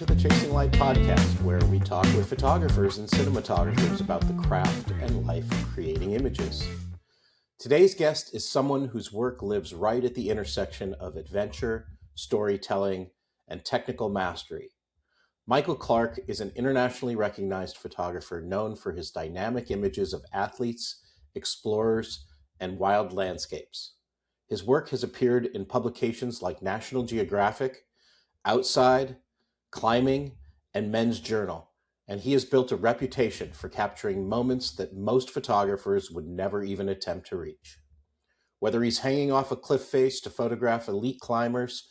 to the Chasing Light podcast, where we talk with photographers and cinematographers about the craft and life of creating images. Today's guest is someone whose work lives right at the intersection of adventure, storytelling, and technical mastery. Michael Clark is an internationally recognized photographer known for his dynamic images of athletes, explorers, and wild landscapes. His work has appeared in publications like National Geographic, Outside, Climbing, and Men's Journal, and he has built a reputation for capturing moments that most photographers would never even attempt to reach. Whether he's hanging off a cliff face to photograph elite climbers,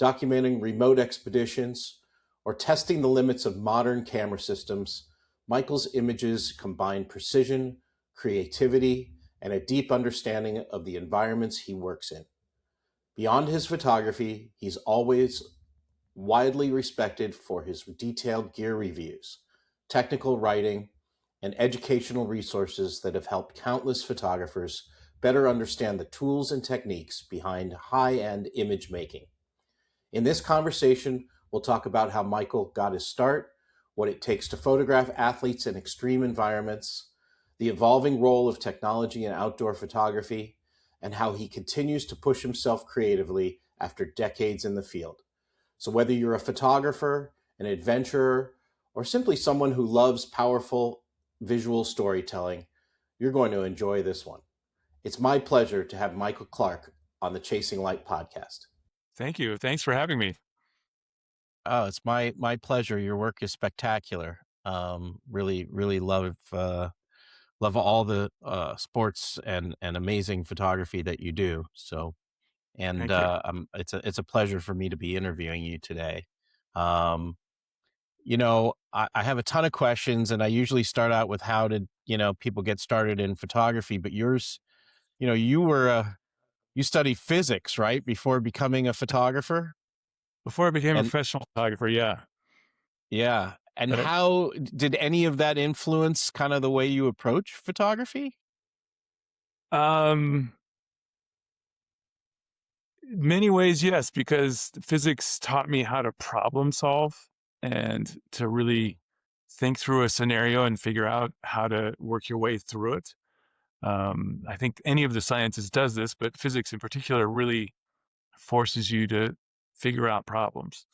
documenting remote expeditions, or testing the limits of modern camera systems, Michael's images combine precision, creativity, and a deep understanding of the environments he works in. Beyond his photography, he's always widely respected for his detailed gear reviews, technical writing, and educational resources that have helped countless photographers better understand the tools and techniques behind high-end image making. In this conversation, we'll talk about how Michael got his start, what it takes to photograph athletes in extreme environments, the evolving role of technology in outdoor photography, and how he continues to push himself creatively after decades in the field. So whether you're a photographer, an adventurer, or simply someone who loves powerful visual storytelling, you're going to enjoy this one. It's my pleasure to have Michael Clark on the Chasing Light podcast. Thank you. Thanks for having me. Oh, it's my pleasure. Your work is spectacular. Really love all the sports and amazing photography that you do. So, and it's a pleasure for me to be interviewing you today. I have a ton of questions, and I usually start out with how did people get started in photography. But yours, you studied physics, right, before becoming a photographer. Before I became a professional photographer, yeah. Yeah. And how did any of that influence kind of the way you approach photography? Many ways, yes, because physics taught me how to problem solve and to really think through a scenario and figure out how to work your way through it. I think any of the sciences does this, but physics in particular really forces you to figure out problems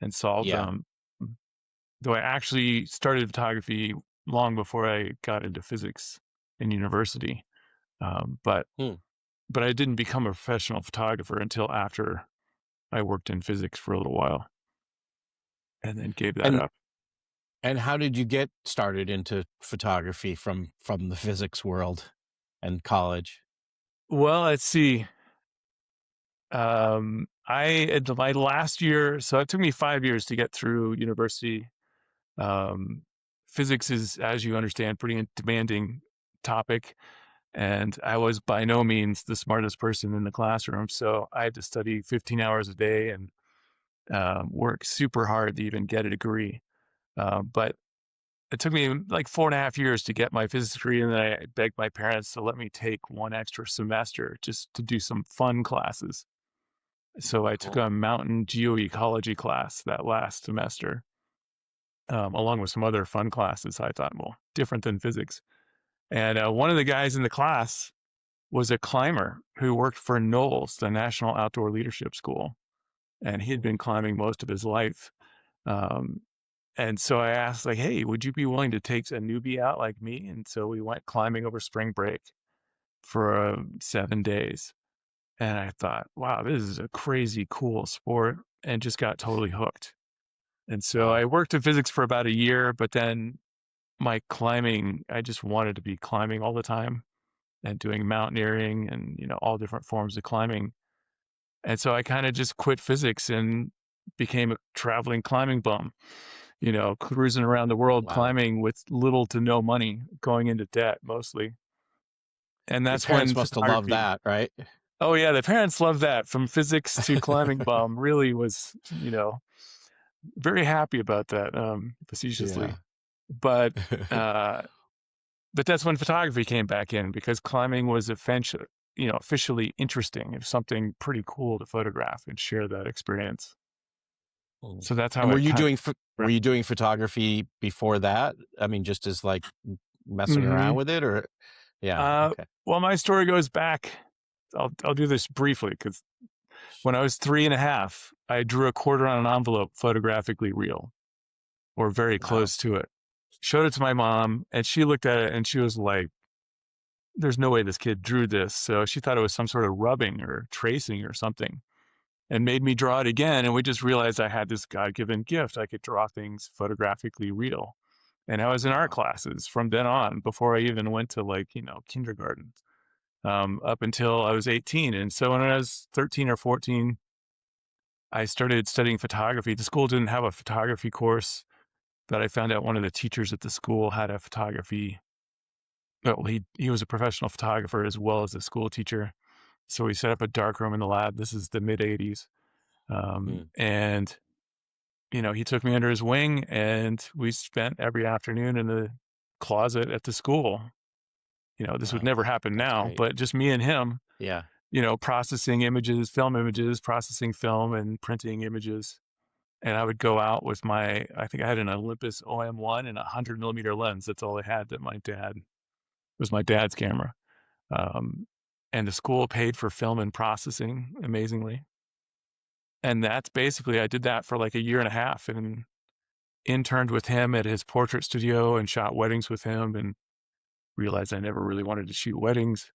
and solve them. Though I actually started photography long before I got into physics in university. But I didn't become a professional photographer until after I worked in physics for a little while and then gave that up. And how did you get started into photography from the physics world and college? Well, let's see. My last year, so it took me 5 years to get through university. Physics is, as you understand, pretty demanding topic. And I was by no means the smartest person in the classroom. So I had to study 15 hours a day and work super hard to even get a degree. But it took me like 4.5 years to get my physics degree. And then I begged my parents to let me take one extra semester just to do some fun classes. So I took a mountain geoecology class that last semester, along with some other fun classes. I thought, well, different than physics. And one of the guys in the class was a climber who worked for NOLS, the National Outdoor Leadership School. And he had been climbing most of his life. And so I asked, like, hey, would you be willing to take a newbie out like me? And so we went climbing over spring break for 7 days. And I thought, wow, this is a crazy cool sport, and just got totally hooked. And so I worked in physics for about a year, but then my climbing, I just wanted to be climbing all the time and doing mountaineering and, all different forms of climbing. And so I kind of just quit physics and became a traveling climbing bum, cruising around the world climbing with little to no money, going into debt mostly. And that's your parents must have loved that, right? Oh yeah, the parents loved that. From physics to climbing bum really was, very happy about that, facetiously. Yeah. But that's when photography came back in, because climbing was officially interesting. It was something pretty cool to photograph and share that experience. Mm. So that's how And I kind were of. you doing photography before that? I mean, just as like messing around Mm-hmm. with it, or yeah, okay, Well, my story goes back. I'll do this briefly because when I was 3.5, I drew a quarter on an envelope photographically real or very wow, close to it. Showed it to my mom, and she looked at it and she was like, "There's no way this kid drew this." So she thought it was some sort of rubbing or tracing or something, and made me draw it again. And we just realized I had this God-given gift. I could draw things photographically real. And I was in art wow, classes from then on, before I even went to kindergarten, up until I was 18. And so when I was 13 or 14, I started studying photography. The school didn't have a photography course, but I found out one of the teachers at the school had a photography. Well, he was a professional photographer as well as a school teacher. So we set up a darkroom in the lab. This is the mid 80s. mm, And he took me under his wing and we spent every afternoon in the closet at the school. This would wow, never happen that's now, great. but just me and him, Yeah, processing images, film images, processing film and printing images. And I would go out with I think I had an Olympus OM1 and a 100 millimeter lens. That's all I had that was my dad's camera. Um, and the school paid for film and processing amazingly. And that's basically, I did that for like a year and a half and interned with him at his portrait studio and shot weddings with him and realized I never really wanted to shoot weddings.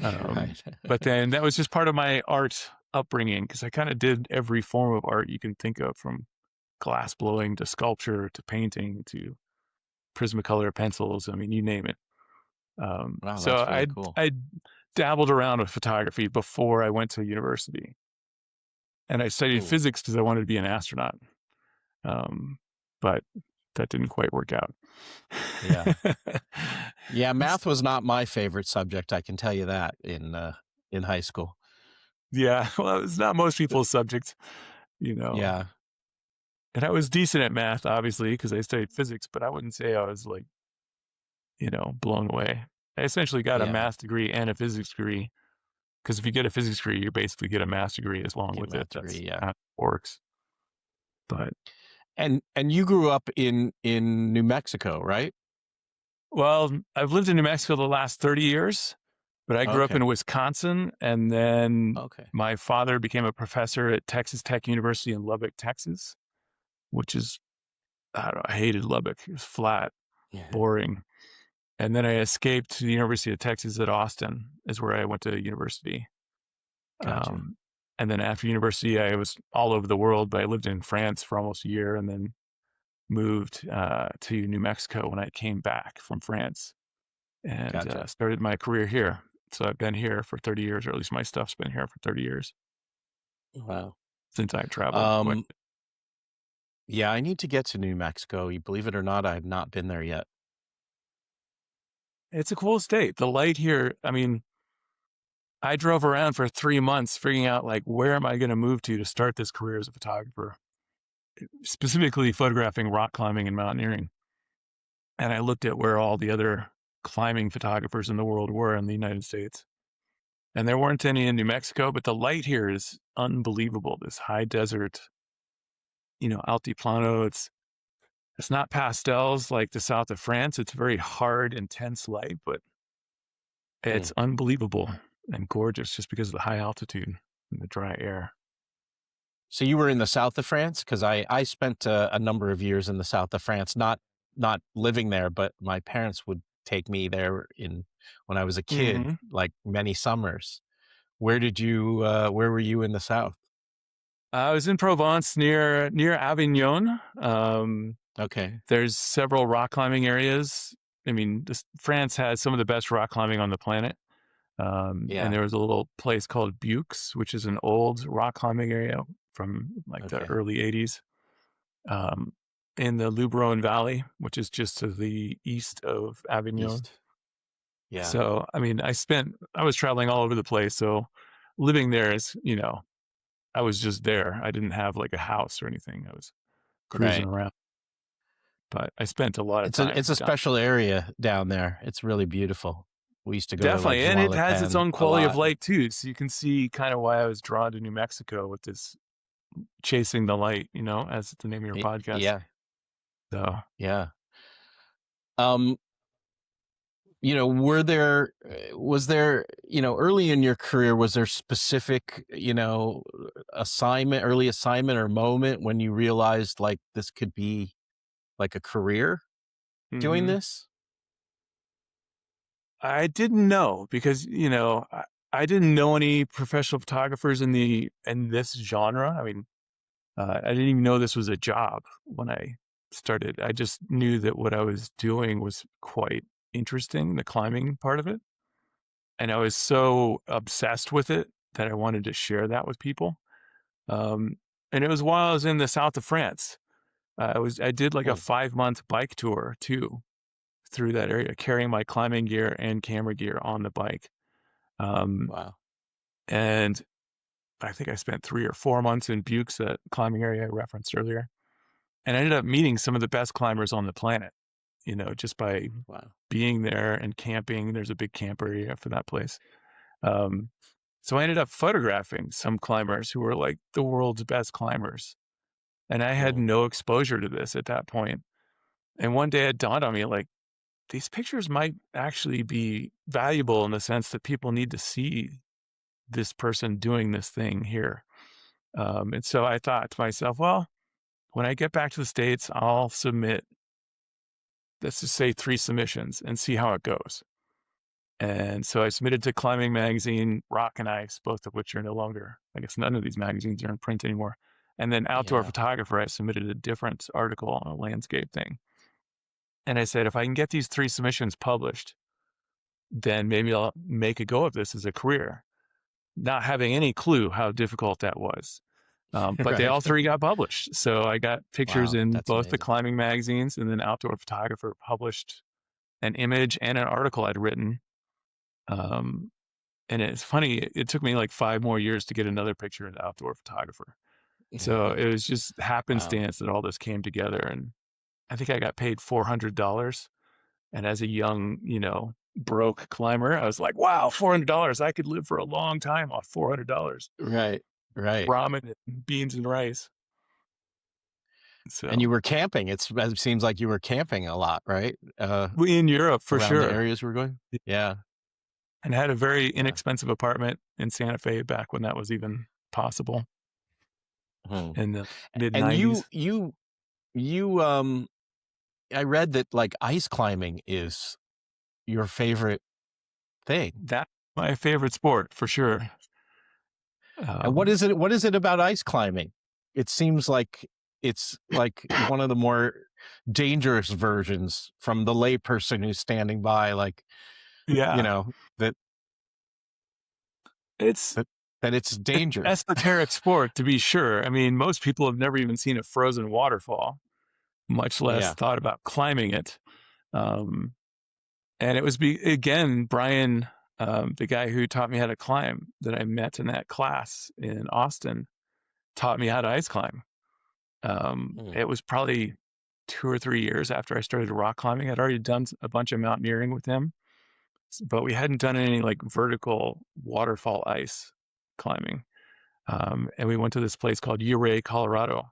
Um, right. but then that was just part of my art upbringing because I kind of did every form of art you can think of, from glass blowing to sculpture to painting to Prismacolor pencils. I mean, you name it. Wow, So that's really cool. I dabbled around with photography before I went to university, and I studied Mm, physics because I wanted to be an astronaut. Um, but that didn't quite work out. yeah, yeah. Math was not my favorite subject. I can tell you that in high school. Yeah, well, it's not most people's subject, you know. Yeah, And I was decent at math, obviously, because I studied physics, but I wouldn't say I was like, blown away. I essentially got a yeah. math degree and a physics degree because if you get a physics degree, you basically get a math degree as long Get a with it. math That's degree. Yeah. how it works. But And you grew up in New Mexico, right? well, I've lived in New Mexico the last 30 years, but I grew up Okay. in Wisconsin, and then Okay. my father became a professor at Texas Tech University in Lubbock, Texas, which is, I don't know, I hated Lubbock. It was flat, boring. And then I escaped to the University of Texas at Austin, is where I went to university. Gotcha. Um, and then after university, I was all over the world, but I lived in France for almost a year and then moved to New Mexico when I came back from France and Gotcha. started my career here. So I've been here for 30 years, or at least my stuff's been here for 30 years Wow. since I traveled quite. Um, yeah, I need to get to New Mexico. You believe it or not, I've not been there yet. It's a cool state. The light here, I mean, I drove around for 3 months figuring out like where am I going to move to start this career as a photographer, specifically photographing rock climbing and mountaineering. And I looked at where all the other climbing photographers in the world were in the United States. And there weren't any in New Mexico, but the light here is unbelievable. This high desert, altiplano. It's not pastels like the south of France. It's very hard, intense light, but it's Mm. unbelievable and gorgeous just because of the high altitude and the dry air. So you were in the south of France? Because I spent a number of years in the south of France, not living there, but my parents would take me there in when I was a kid, Mm-hmm. like many summers. Where were you in the south? I was in Provence near Avignon. Okay. There's several rock climbing areas. I mean, France has some of the best rock climbing on the planet. And Yeah. there was a little place called Buttes, which is an old rock climbing area from like the Okay. early 80s, um, in the Luberon Valley, which is just to the east of Avignon. East. Yeah. So, I mean, I was traveling all over the place. So living there is, I was just there. I didn't have like a house or anything. I was cruising Right. around, but I spent a lot of It's time a down. special area down there. It's really beautiful. We used to go to like Definitely. And it has its Juan own a quality of lot. light too. So you can see kind of why I was drawn to New Mexico with this chasing the light, as the name of your podcast. Yeah, So yeah. Um, was there, early in your career, was there specific, early assignment or moment when you realized like this could be like a career doing hmm this? I didn't know because, I didn't know any professional photographers in this genre. I mean, I didn't even know this was a job when I started. I just knew that what I was doing was quite interesting, the climbing part of it. And I was so obsessed with it that I wanted to share that with people. Um, and it was while I was in the south of France. I did like a Hmm. 5 month bike tour too through that area, carrying my climbing gear and camera gear on the bike. Um, Wow. and I think I spent 3 or 4 months in Buttes, that climbing area I referenced earlier. And I ended up meeting some of the best climbers on the planet, just by Wow. being there and camping. There's a big camp area for that place. Um, so I ended up photographing some climbers who were like the world's best climbers. And I had Hmm. no exposure to this at that point. And one day it dawned on me like, these pictures might actually be valuable in the sense that people need to see this person doing this thing here. And so I thought to myself, well, when I get back to the States, I'll submit, let's just say 3 submissions and see how it goes. And so I submitted to Climbing Magazine, Rock and Ice, both of which are no longer, I guess none of these magazines are in print anymore. And then Outdoor Yeah. Photographer, I submitted a different article on a landscape thing. And I said, if I can get these 3 submissions published, then maybe I'll make a go of this as a career, not having any clue how difficult that was. But they Right. all 3 got published. So I got pictures Wow. in That's both the amazing. climbing magazines, and then Outdoor Photographer published an image and an article I'd written. Um, and it's funny, it took me like 5 more years to get another picture in the Outdoor Photographer. So it was just Wow. happenstance that all this came together. And I think I got paid $400. And as a young, broke climber, I was like, wow, $400. I could live for a long time off $400. Right. Right. Ramen and beans and rice. And you So were camping. It seems like you were camping a lot, right? we in Europe for Around the sure. areas we're going. Yeah. And had a very Yeah. inexpensive apartment in Santa Fe back when that was even possible Hmm. in the mid And 90s. you, I read that like ice climbing is your favorite thing. That's my favorite sport for sure. And Um, what is it about ice climbing? It seems like it's like one of the more dangerous versions from the layperson who's standing by, like, yeah, that it's that that it's an dangerous. esoteric sport to be sure. I mean, most people have never even seen a frozen waterfall, much less Yeah. thought about climbing it. Um, and it was again Brian, the guy who taught me how to climb that I met in that class in Austin, taught me how to ice climb. Mm, It was probably 2 or 3 years after I started rock climbing. I'd already done a bunch of mountaineering with him, but we hadn't done any like vertical waterfall ice climbing. And we went to this place called Ouray, Colorado,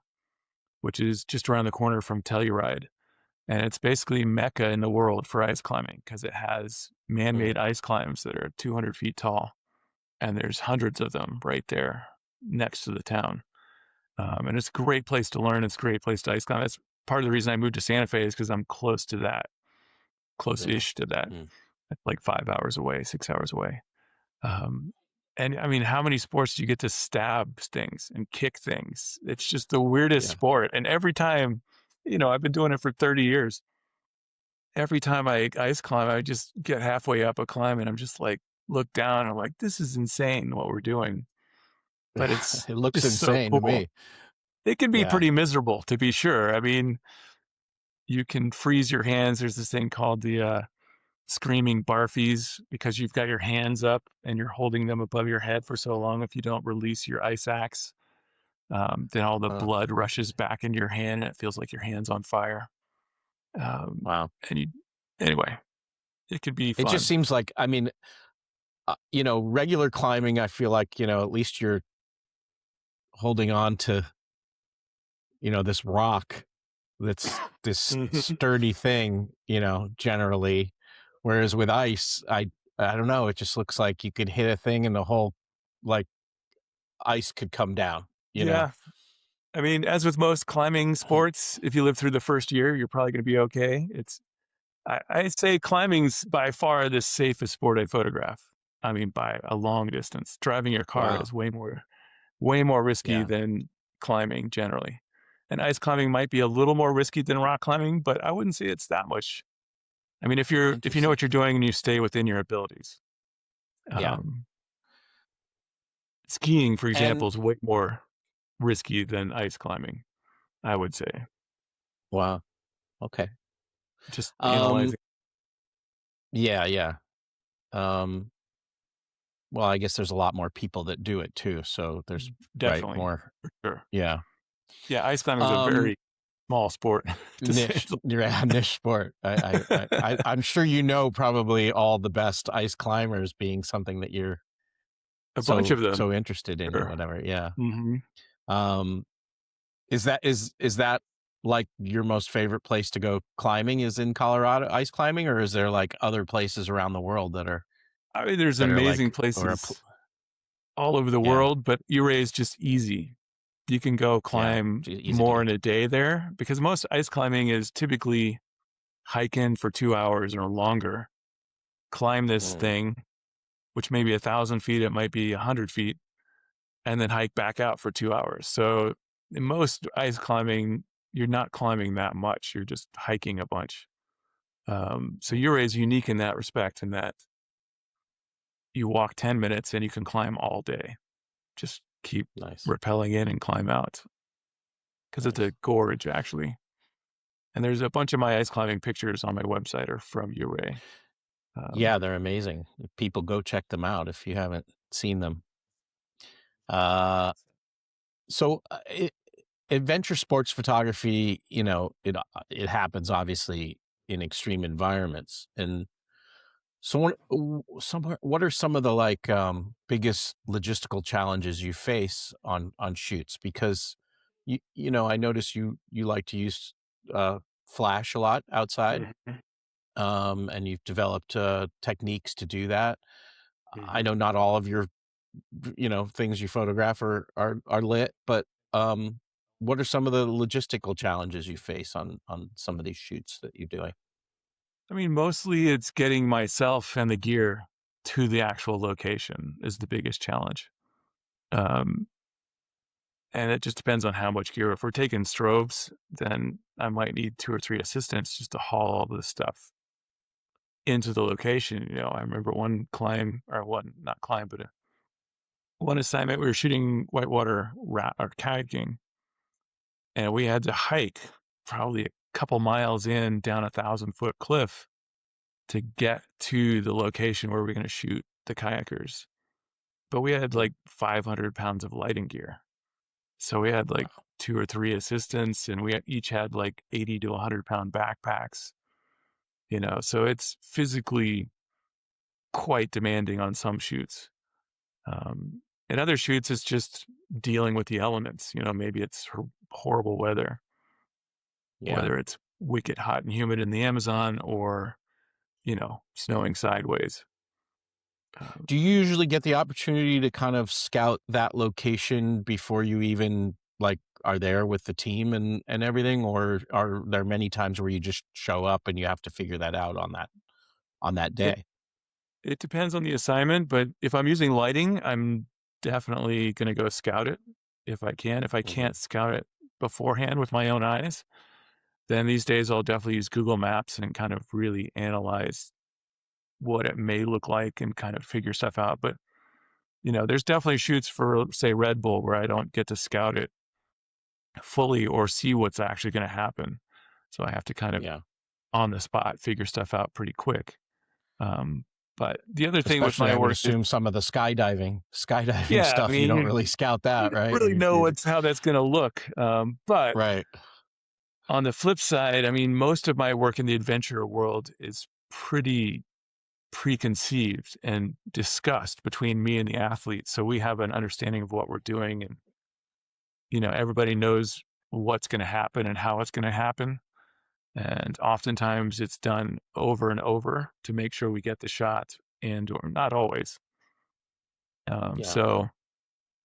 which is just around the corner from Telluride. And it's basically Mecca in the world for ice climbing because it has mm, man-made ice climbs that are 200 feet tall. And there's hundreds of them right there next to the town. And it's a great place to learn. It's a great place to ice climb. That's part of the reason I moved to Santa Fe is because I'm close to that, yeah. close-ish to that. Mm, It's like 5 hours away, 6 hours away. Um, and I mean, how many sports do you get to stab things and kick things? It's just the weirdest yeah. sport. And every time, I've been doing it for 30 years. Every time I ice climb, I just get halfway up a climb and I'm just like, look down. I'm like, this is insane what we're doing. But it's It looks just so insane to cool. me. It can be Yeah. pretty miserable, to be sure. I mean, you can freeze your hands. There's this thing called the screaming barfies because you've got your hands up and you're holding them above your head for so long. If you don't release your ice axe, then all the Huh. blood rushes back into your hand and it feels like your hand's on fire. Um, Wow. and anyway, it could be It just fun. seems like, I mean, regular climbing, I feel like, at least you're holding on to, this rock that's this Mhm. sturdy thing, generally. Whereas with ice, I don't know, it just looks like you could hit a thing and the whole like ice could come down, you know? Yeah. I mean, as with most climbing sports, if you live through the first year, you're probably going to be okay. I'd say climbing's by far the safest sport I photograph. I mean, by a long distance. Driving your car Wow. is way more risky Yeah. than climbing generally. And ice climbing might be a little more risky than rock climbing, but I wouldn't say it's that much. I mean, if you know Interesting. what you're doing and you stay within your abilities. Yeah. Um, Skiing, for example, And is way more risky than ice climbing, I would say. wow. Okay. Just Um, analyzing. yeah, yeah. Um, well, I guess there's a lot more people that do it too. So there's right Definitely, more. for sure. Yeah. Yeah, ice climbing is a Um, very small sport, to say niche, the yeah, niche sport. I'm sure probably all the best ice climbers, being something that you're a bunch of them, so interested in or sure. whatever. Yeah. Mhm. Um, is that like your most favorite place to go climbing is in Colorado, ice climbing, or is there like other places around the world I mean, there's that are amazing like or a places all over the yeah, world, but Ouray is just easy. You can go yeah, climb easy to more in get a to. day there because most ice climbing is typically hiking for 2 hours or longer, climb this Mm, thing, which may be 1,000 feet, it might be 100 feet, and then hike back out for 2 hours. So, in most ice climbing, you're not climbing that much, you're just hiking a bunch. So mm, Ouray is unique in that respect, in that you walk 10 minutes and you can climb all day. Just keep nice, rappelling in and climb out because it's a nice. gorge, actually. And there's a bunch of my ice climbing pictures on my website are from Ouray. Um, Yeah, they're amazing. People go check them out if you haven't seen them. Uh, so adventure sports photography, it happens obviously in extreme environments. And so what are some of the like biggest logistical challenges you face on shoots? Because I notice you like to use flash a lot outside, mhm, and you've developed techniques to do that. I mhm. know not all of your things you photograph are lit, but what are some of the logistical challenges you face on some of these shoots that you're doing? I mean, mostly it's getting myself and the gear to the actual location is the biggest challenge. Um, and it just depends on how much gear. If we're taking strobes, then I might need two or three assistants just to haul all this stuff into the location. I remember one climb, or one, not climb, but one assignment, we were shooting whitewater or kayaking, and we had to hike probably a couple miles in down 1,000-foot cliff to get to the location where we're going to shoot the kayakers. But we had Mm, like 500 pounds of lighting gear. So we had like wow. two or three assistants, and we each had like 80 to 100-pound backpacks, so it's physically quite demanding on some shoots. In other shoots, it's just dealing with the elements. Maybe it's horrible weather, Yeah. whether it's wicked hot and humid in the Amazon or, snowing sideways. Um, Do you usually get the opportunity to kind of scout that location before you even like are there with the team and everything, or are there many times where you just show up and you have to figure that out on that it day? it depends on the assignment, but if I'm using lighting, I'm definitely going to go scout it if I can. If I Hmm. can't scout it beforehand with my own eyes, then these days I'll definitely use Google Maps and kind of really analyze what it may look like and kind of figure stuff out. But there's definitely shoots for, say, Red Bull where I don't get to scout it fully or see what's actually going to happen. So I have to kind of Yeah. on the spot figure stuff out pretty quick. Um, but the other thing with Especially, my I would work is, assume some of the skydiving yeah, I stuff, you don't mean, really scout you that, don't right? really know how that's going to look. But Right. on the flip side, I mean, most of my work in the adventure world is pretty preconceived and discussed between me and the athlete. So we have an understanding of what we're doing, and everybody knows what's going to happen and how it's going to happen. And oftentimes it's done over and over to make sure we get the shot, and or not always. Yeah. So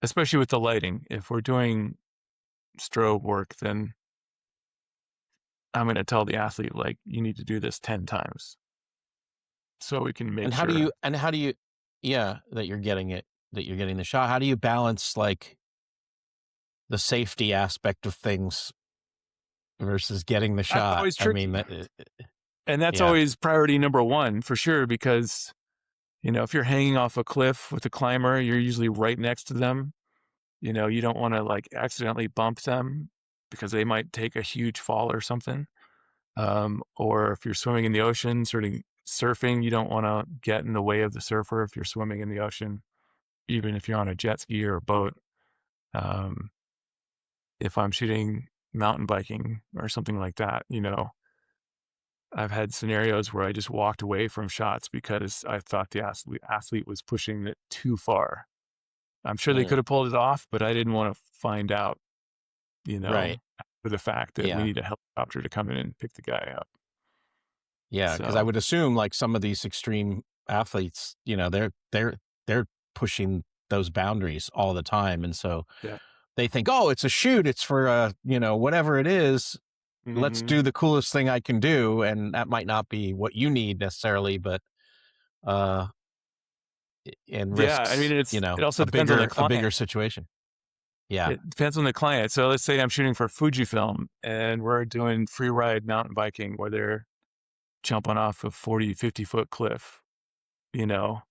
especially with the lighting, if we're doing strobe work, then I'm going to tell the athlete, like, you need to do this 10 times so we can make And how do you sure. and how do you yeah, that you're getting the shot. How do you balance like the safety aspect of things versus getting the That's shot? always I mean, tricky. And that's yeah. always priority number one for sure, because, if you're hanging off a cliff with a climber, you're usually right next to them. You don't want to like accidentally bump them because they might take a huge fall or something. Or if you're swimming in the ocean, sort of surfing, you don't want to get in the way of the surfer if you're swimming in the ocean, even if you're on a jet ski or a boat. Um, if I'm shooting mountain biking or something like that, I've had scenarios where I just walked away from shots because I thought the athlete was pushing it too far. I'm sure they Mm, could have pulled it off, but I didn't want to find out, right. for the fact that we Yeah. need a helicopter to come in and pick the guy up. Yeah, because I So would assume like some of these extreme athletes, they're pushing those boundaries all the time, and so yeah. they think, oh, it's a shoot, it's for whatever it is. Let's Hmm. do the coolest thing I can do, and that might not be what you need necessarily, but uh, and Yeah. I mean, risks, it also a depends on the bigger client. situation. Yeah. It depends on the client. So let's say I'm shooting for Fujifilm and we're doing free ride mountain biking where they're jumping off a 40, 50-foot cliff, you know,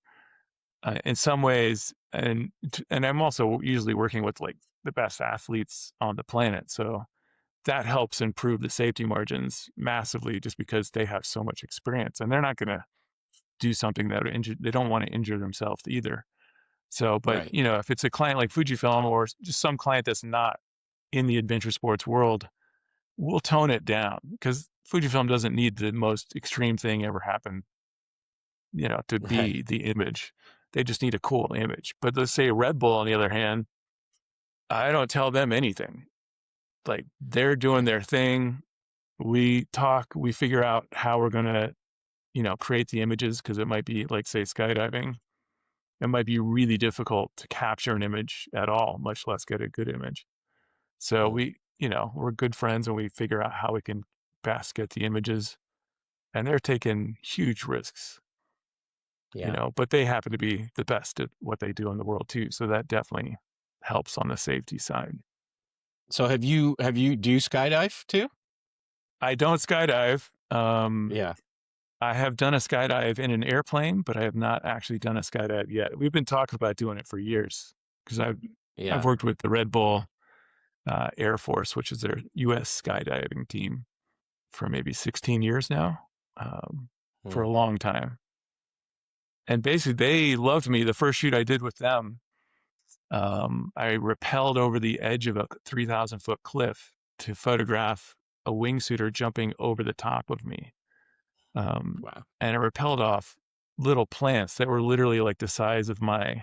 in some ways. And I'm also usually working with like the best athletes on the planet. So that helps improve the safety margins massively just because they have so much experience and they're not going to do something that would injure, they don't want to injure themselves either. So, but Right. if it's a client like Fujifilm or just some client that's not in the adventure sports world, we'll tone it down because Fujifilm doesn't need the most extreme thing ever happen, to Right. be the image. They just need a cool image. But let's say Red Bull, on the other hand, I don't tell them anything. Like they're doing their thing. We talk, we figure out how we're going to, create the images because it might be like, say, skydiving. It might be really difficult to capture an image at all, much less get a good image. So Mm, we're good friends and we figure out how we can best get the images. And they're taking huge risks, yeah. but they happen to be the best at what they do in the world too. So that definitely helps on the safety side. So do you skydive too? I don't skydive. Yeah. I have done a skydive in an airplane, but I have not actually done a skydive yet. We've been talking about doing it for years because I've Yeah. worked with the Red Bull Air Force, which is their U.S. skydiving team, for maybe 16 years now, for Mm, a long time. And basically, they loved me. The first shoot I did with them, I rappelled over the edge of a 3,000-foot cliff to photograph a wingsuiter jumping over the top of me. wow. And it repelled off little plants that were literally like the size of my Oh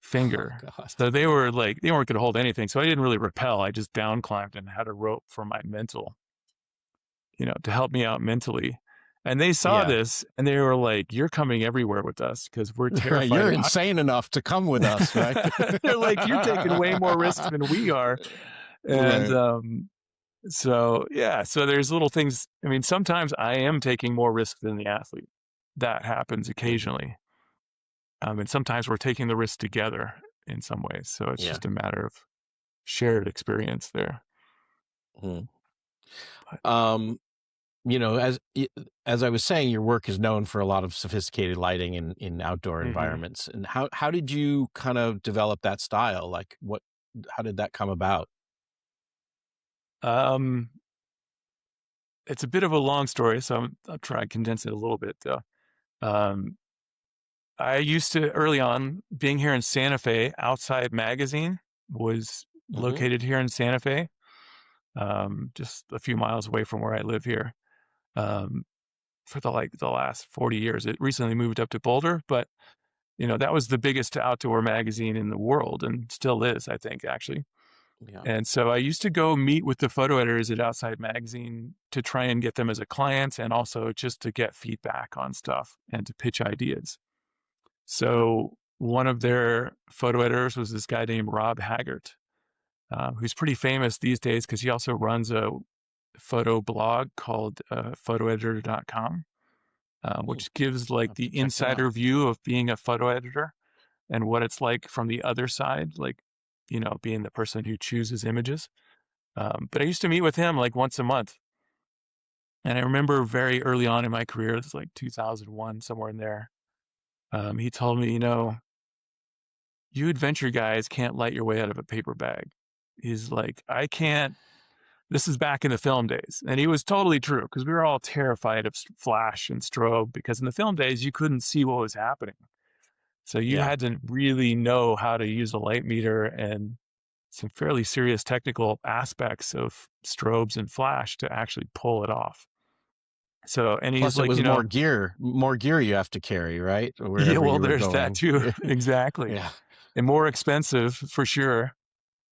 finger. God. So they were like, they weren't going to hold anything. So I didn't really rappel. I just down climbed and had a rope for my mental, to help me out mentally. And they saw Yeah. this and they were like, you're coming everywhere with us because we're Right. terrified You're about insane enough to come with us, right? it. They're like, you're taking way more risks than we are. And Right. so, yeah, so there's little things. I mean, sometimes I am taking more risk than the athlete. That happens Mhm. occasionally. And sometimes we're taking the risk together in some ways. So it's Yeah. just a matter of shared experience there. Mhm. But Um, as I was saying, your work is known for a lot of sophisticated lighting in outdoor mhm. environments. And how did you kind of develop that style? Like how did that come about? um, it's a bit of a long story, so I'll try and condense it a little bit though. Um, I used to early on being here in Santa Fe. Outside Magazine was Hmm. located here in Santa Fe, just a few miles away from where I live here. Um, for the last 40 years, it recently moved up to Boulder, but that was the biggest outdoor magazine in the world, and still is, I think, actually. Yeah. And so I used to go meet with the photo editors at Outside Magazine to try and get them as a client and also just to get feedback on stuff and to pitch ideas. So one of their photo editors was this guy named Rob Haggart, who's pretty famous these days because he also runs a photo blog called photoeditor.com, Hmm. which gives I'll like have to the check that out. insider view of being a photo editor and what it's like from the other side, like, being the person who chooses images. But I used to meet with him like once a month. And I remember very early on in my career, it's like 2001, somewhere in there. He told me, you adventure guys can't light your way out of a paper bag. He's like, I can't. This is back in the film days. And he was totally true because we were all terrified of flash and strobe because in the film days, you couldn't see what was happening. So you Yeah. had to really know how to use a light meter and some fairly serious technical aspects of strobes and flash to actually pull it off. So, and he's Plus, it like, was more gear you have to carry, right? yeah, Wherever well, you were there's that going. too. Exactly. Yeah. And more expensive for sure.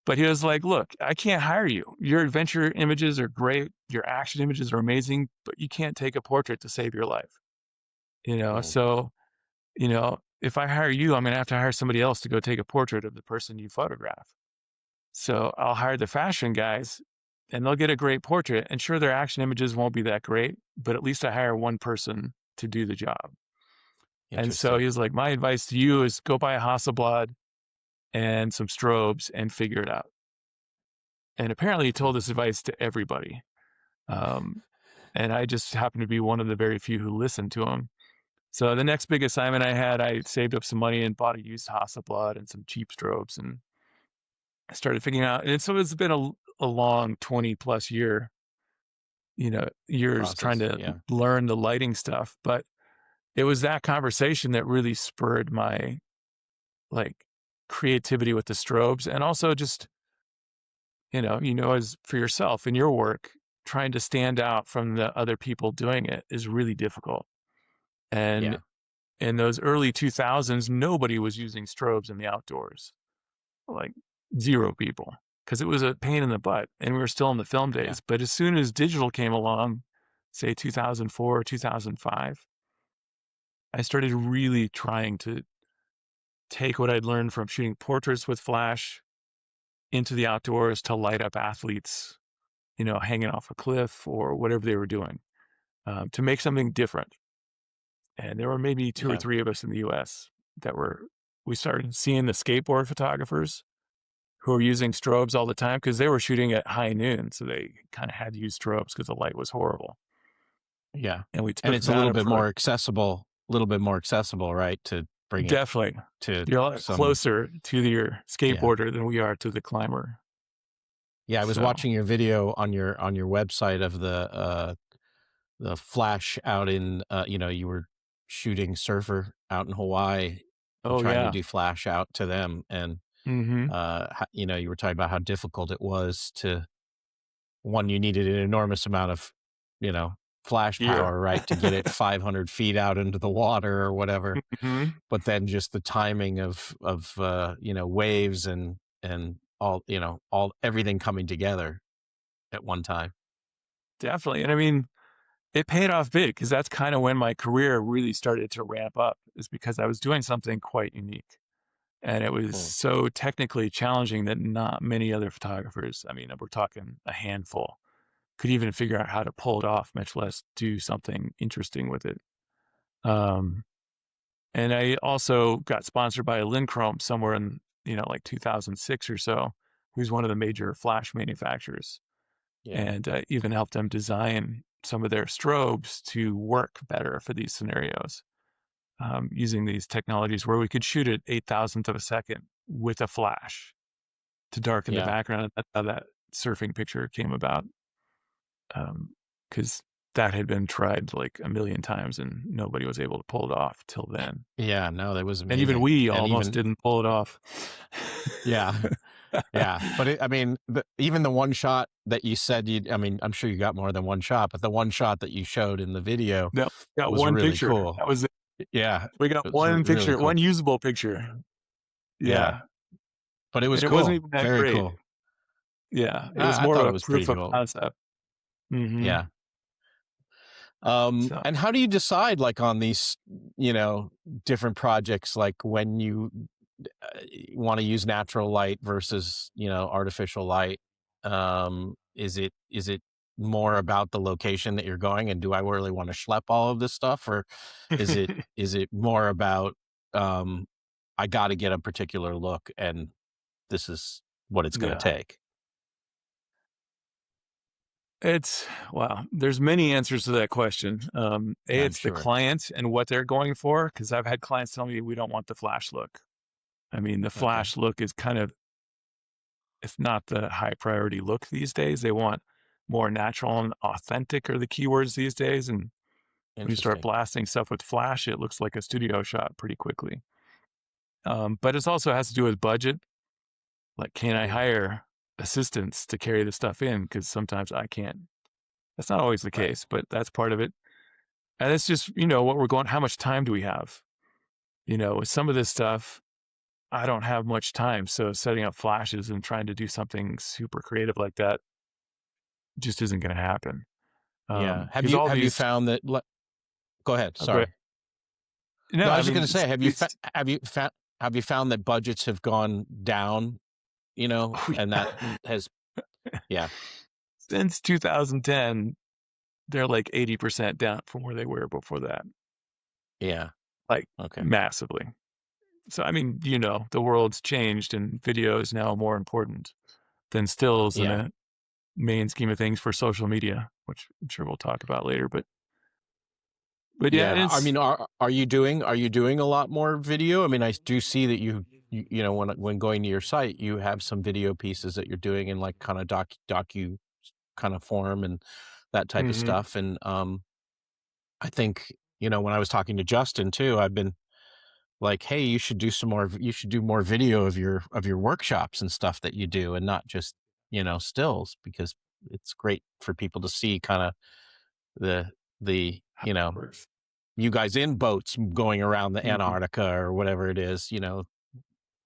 But he was like, look, I can't hire you. Your adventure images are great. Your action images are amazing, but you can't take a portrait to save your life. Mm. So, if I hire you, I'm going to have to hire somebody else to go take a portrait of the person you photograph. So I'll hire the fashion guys and they'll get a great portrait. And sure, their action images won't be that great, but at least I hire one person to do the job. And so Interesting. he was like, my advice to you is go buy a Hasselblad and some strobes and figure it out. And apparently he told this advice to everybody. Um, and I just happened to be one of the very few who listened to him. So the next big assignment I had, I saved up some money and bought a used Hasselblad and some cheap strobes and I started figuring out. And so it's been a long 20 plus years trying Process. to Yeah. learn the lighting stuff. But it was that conversation that really spurred my like creativity with the strobes and also just, as for yourself in your work, trying to stand out from the other people doing it is really difficult. And Yeah. in those early 2000s, nobody was using strobes in the outdoors, like zero people, because it was a pain in the butt and we were still in the film Yeah. days. But as soon as digital came along, say 2004, 2005, I started really trying to take what I'd learned from shooting portraits with flash into the outdoors to light up athletes, hanging off a cliff or whatever they were doing, to make something different. And there were maybe two or Yeah. three of us in the US we started seeing the skateboard photographers who were using strobes all the time because they were shooting at high noon. So they kind of had to use strobes because the light was horrible. Yeah. And we And took it's a that little bit approach. more accessible, right? To bring it Definitely. to You're a lot some, closer to your yeah. skateboarder than we are to the climber. Yeah. I was So, watching your video on your website of the flash out in, you were shooting surfer out in Hawaii and oh trying to yeah. do flash out to them. And, Hmm. you were talking about how difficult it was to one, you needed an enormous amount of, you know, flash Gear. power, right, to get it 500 feet out into the water or whatever. Hmm. But then just the timing of waves and all, all everything coming together at one time. Definitely. And I mean, it paid off big because that's kind of when my career really started to ramp up, is because I was doing something quite unique. And it was Hmm. so technically challenging that not many other photographers, I mean, we're talking a handful, could even figure out how to pull it off, much less do something interesting with it. Um, and I also got sponsored by Linchrome somewhere in, like 2006 or so, who's one of the major flash manufacturers. Yeah. And even helped them design some of their strobes to work better for these scenarios, using these technologies where we could shoot at 8,000th of a second with a flash to darken the Yeah. background. That's how that surfing picture came about, because that had been tried like a million times and nobody was able to pull it off till then. Yeah. No, that was And even amazing. we And almost even, didn't pull it off. yeah. Yeah, but I mean, even the one shot that you said I mean, I'm sure you got more than one shot, but the one shot that you showed in the video No, got was one really picture. cool. That was it. Yeah, We got it was one really picture, cool. one usable picture. Yeah, Yeah. but it was And it wasn't cool. even that Very great. cool. Yeah, it was I more thought of it a was pretty proof of cool. concept. Mhm. Yeah. So And how do you decide like on these, you know, different projects, like when you want to use natural light versus, you know, artificial light? Is it more about the location that you're going and do I really want to schlep all of this stuff, or is it more about um I got to get a particular look and this is what it's going to yeah. take? It's wow, there's many answers to that question. A, I'm it's the sure. client and what they're going for, because 'cause I've had clients tell me, "We don't want the flash look." I mean, the Okay. flash look is kind of, if not the high priority look these days. They want more natural and authentic are the keywords these days, and when you start Interesting. blasting stuff with flash, it looks like a studio shot pretty quickly. But it also has to do with budget. Like, can I Mm, hire assistants to carry the stuff in? Because sometimes I can't. That's not always the right. case, but that's part of it. And it's just, you know, what we're going, how much time do we have? You know, with some of this stuff, I don't have much time. So setting up flashes and trying to do something super creative like that just isn't going to happen. Yeah. Because all Have you these, found that go ahead, oh, go ahead. sorry. No, No, I I was just mean, gonna say, it's have you found that budgets have gone down, you know, oh, and that yeah. has yeah, Since 2010, they're like 80% down from where they were before that, yeah, like okay, massively. So, I mean, you know, the world's changed and video is now more important than stills in yeah, a main scheme of things for social media, which I'm sure we'll talk about later. But yeah, yeah. I it's mean, are you doing a lot more video? I mean, I do see that you know, when going to your site, you have some video pieces that you're doing in like kind of docu kind of form and that type of mhm, stuff. And I think, you know, when I was talking to Justin too, I've been like, hey, you should do you should do more video of your workshops and stuff that you do and not just, you know, stills, because it's great for people to see kind of the how you it know, works. you guys in boats going around the Mhm, Antarctica or whatever it is, you know.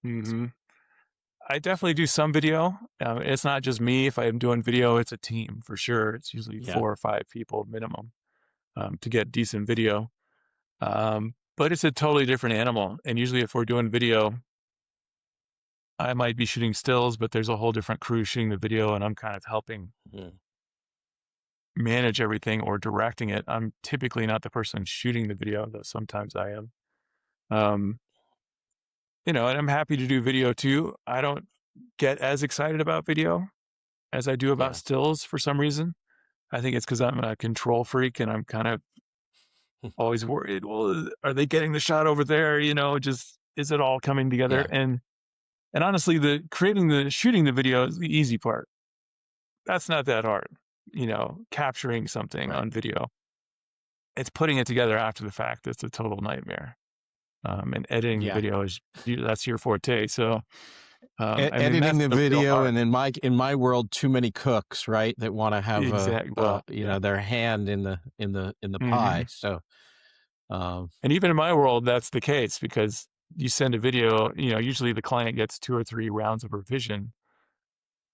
mhm. I definitely do some video. It's not just me. If I'm doing video, it's a team for sure. It's usually Yeah. 4 or 5 people minimum, to get decent video. But it's a totally different animal. And usually, if we're doing video, I might be shooting stills, but there's a whole different crew shooting the video, and I'm kind of helping Mm, manage everything or directing it. I'm typically not the person shooting the video, though sometimes I am. Um, you know, and I'm happy to do video too. I don't get as excited about video as I do about yeah. stills for some reason. I think it's because I'm a control freak and I'm kind of always worried. Well, are they getting the shot over there? You know, just is it all coming together? Yeah. And honestly, the creating the shooting the video is the easy part. That's not that hard. You know, capturing something Right. on video. It's putting it together after the fact that's a total nightmare. And editing the Yeah. video is that's your forte. So I mean Editing that's the the real video, art. and in my world, too many cooks, right, that want to have Exactly. Well, you yeah. know, their hand in the pie. Mhm. So um And even in my world, that's the case because you send a video, you know, usually the client gets 2 or 3 rounds of revision,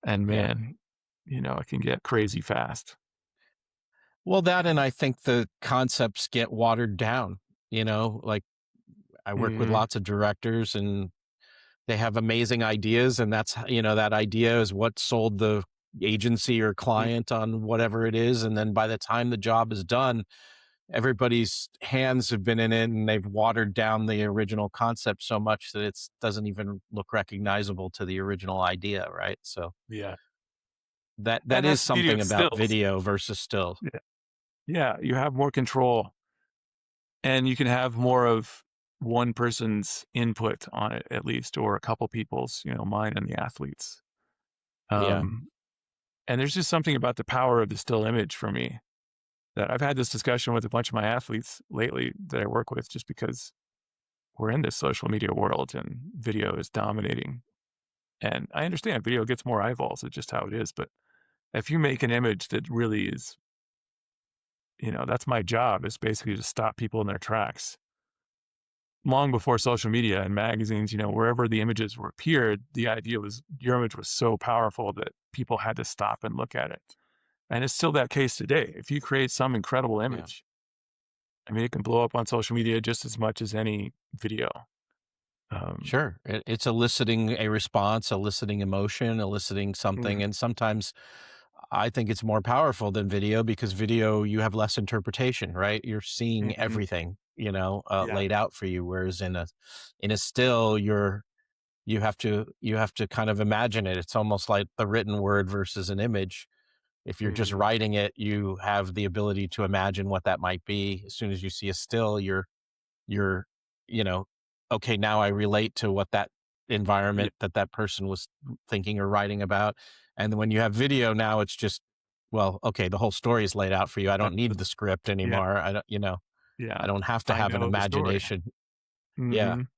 and yeah. man, you know, it can get crazy fast. Well, that, and I think the concepts get watered down, you know, like I work with Mhm. lots of directors and they have amazing ideas, and you know, that idea is what sold the agency or Mm, client on whatever it is, and then by the time the job is done, everybody's hands have been in it and they've watered down the original concept so much that it doesn't even look recognizable to the original idea, right? So yeah. that And is that's the beauty something of about stills. video versus still. Yeah. Yeah, you have more control, and you can have more of one person's input on it at least, or a couple people's, you know, mine and the athletes. Yeah. Um, and there's just something about the power of the still image for me that I've had this discussion with a bunch of my athletes lately that I work with just because we're in this social media world and video is dominating. And I understand video gets more eyeballs. It's just how it is. But if you make an image that really is, you know, that's my job is basically to stop people in their tracks long before social media and magazines, wherever the images were appeared, the idea was your image was so powerful that people had to stop and look at it. And it's still that case today. If you create some incredible Yeah. image, I mean, it can blow up on social media just as much as any video. Um, Sure. It's eliciting a response, eliciting emotion, eliciting something. mm, And sometimes I think it's more powerful than video because video, you have less interpretation, right? You're seeing mhm, everything, yeah, laid out for you. Whereas in a still, you have to kind of imagine it. It's almost like the written word versus an image. If you're just mhm, writing it, you have the ability to imagine what that might be. As soon as you see a still, you're, you know, okay, now I relate to what that yeah, environment that person was thinking or writing about. And then when you have video now, it's just, well, okay, the whole story is laid out for you. I don't that's need the script yeah, anymore. I don't, yeah. I don't have to I have an know the story. imagination. Yeah. Mhm.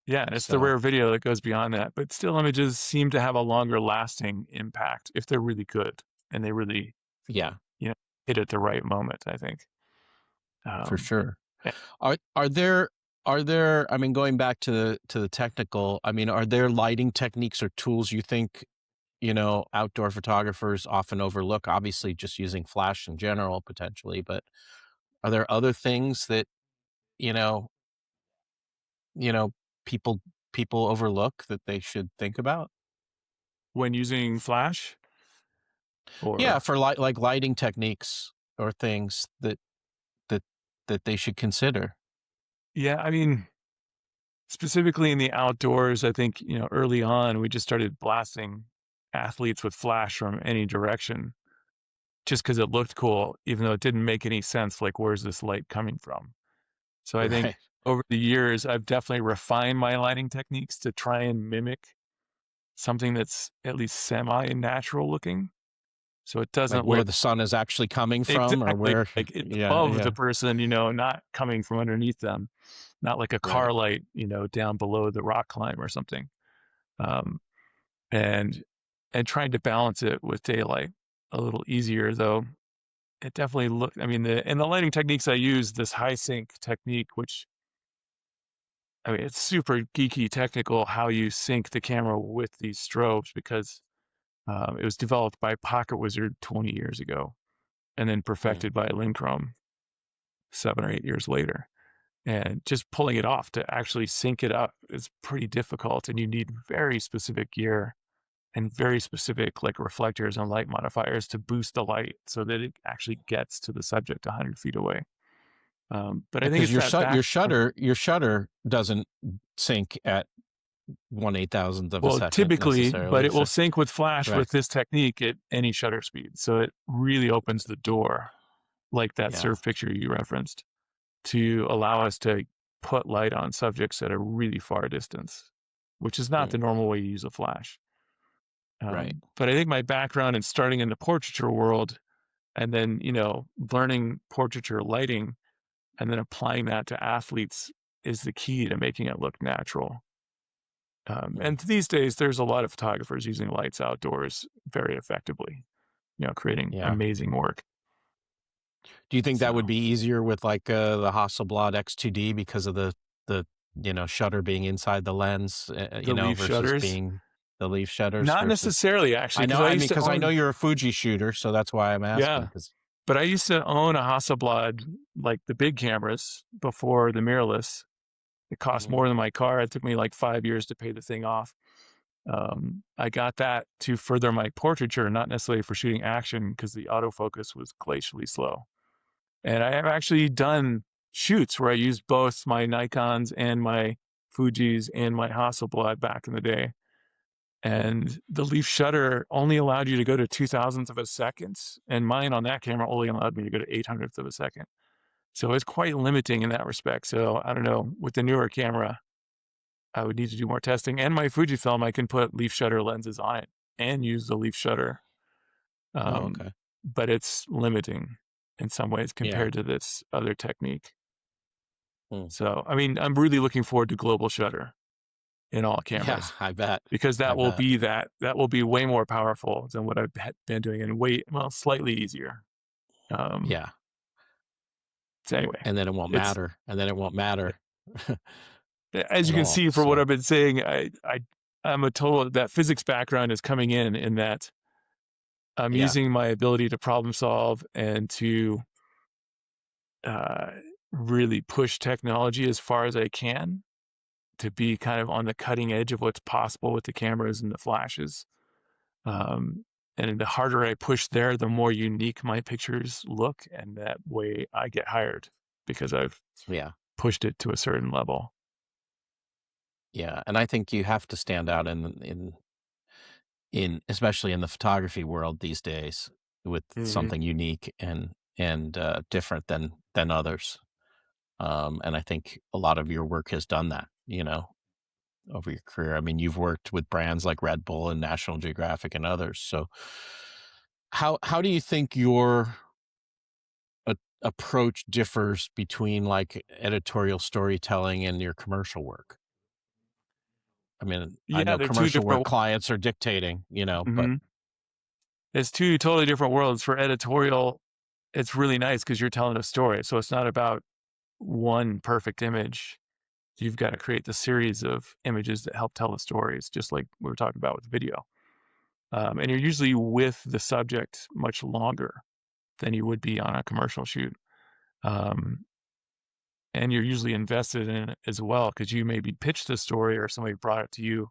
Yeah, and it's the So, rare video that goes beyond that, but still images seem to have a longer lasting impact if they're really good and they really, yeah, you know, hit at the right moment, I think. for Um, sure. eh, Are there I mean, going back to the technical, I mean, are there lighting techniques or tools you think, outdoor photographers often overlook? Obviously, just using flash in general, potentially, but are there other things that, you know you know, people people overlook that they should think about? when using flash Yeah, or for like lighting techniques or things that that they should consider. yeah, I mean, specifically in the outdoors, I think, early on, we just started blasting athletes with flash from any direction just because it looked cool, even though it didn't make any sense. Like, where's this light coming from? So I think Right. over the years, I've definitely refined my lighting techniques to try and mimic something that's at least semi natural looking. So it Like doesn't where look the sun is actually coming from or exactly where like it's yeah, above the yeah. person, not coming from underneath them, not like a Right. car light, down below the rock climb or something. Um, and and trying to balance it with daylight a little easier though. It definitely looked. I mean, the lighting techniques I use, this high sync technique, which I mean, it's super geeky technical how you sync the camera with these strobes because it was developed by Pocket Wizard 20 years ago and then Hmm. perfected by Linchrome 7 or 8 years later. And just pulling it off to actually sync it up is pretty difficult. And you need very specific gear and very specific like reflectors and light modifiers to boost the light so that it actually gets to the subject 100 feet away. But I think Because it's that back. your shutter doesn't sync at 1/8,000th of a Well, second typically, but necessarily. it will So sync with flash with right. this technique at any shutter speed. So it really opens the door, like that Yeah. surf picture you referenced, to allow us to put light on subjects at a really far distance, which is not Hmm. the normal way you use a flash. Right. But I think my background in starting in the portraiture world and then, learning portraiture lighting and then applying that to athletes is the key to making it look natural. Hmm. And these days, there's a lot of photographers using lights outdoors very effectively, creating Yeah. amazing work. Do you think that would So be easier with like the Hasselblad X2D because of the shutter being inside the lens, the leaf versus shutters, being the leaf shutters not versus necessarily actually, I know, because I I mean, used to because I know own, you're a Fuji shooter, so that's why I'm asking. yeah, Because but I used to own a Hasselblad, like the big cameras before the mirrorless. It cost Mhm. more than my car. It took me like 5 years to pay the thing off. I got that to further my portraiture, not necessarily for shooting action because the autofocus was glacially slow. And I have actually done shoots where I used both my Nikons and my Fujis and my Hasselblad back in the day. And the leaf shutter only allowed you to go to 2,000th of a second. And mine on that camera only allowed me to go to 800th of a second. So it's quite limiting in that respect. So I don't know, with the newer camera, I would need to do more testing. And my Fujifilm, I can put leaf shutter lenses on it and use the leaf shutter. Oh, Um, okay. but it's limiting in some ways Yeah. compared to this other technique. Hmm. So, I mean, I'm really looking forward to global shutter in all Yeah, cameras I bet. because I bet. that will be way more powerful than what been doing and slightly easier. Um, Yeah. so anyway, And then it won't it's matter. And then it won't matter. As you at can all. see from what So I've been saying, I'm a total that physics background is coming in that I'm yeah, using my ability to problem solve and to uh, really push technology as far as I can to be kind of on the cutting edge of what's possible with the cameras and the flashes. Um, and the harder I push there, the more unique my pictures look, and that way I get hired because I've yeah, pushed it to a certain level. yeah. And I think you have to stand out in especially in the photography world these days with Hmm. something unique and different than others. And I think a lot of your work has done that, over your career. I mean, you've worked with brands like Red Bull and National Geographic and others. So how do you think your approach differs between like editorial storytelling and your commercial work? I mean, I Yeah, know they're two commercial work different. clients are dictating, but Mhm. It's two totally different worlds. For editorial, it's really nice because you're telling a story. So it's not about one perfect image. You've got to create the series of images that help tell the stories, just like we were talking about with video. And you're usually with the subject much longer than you would be on a commercial shoot. Um, and you're usually invested in it as well because you maybe pitched the story or somebody brought it to you,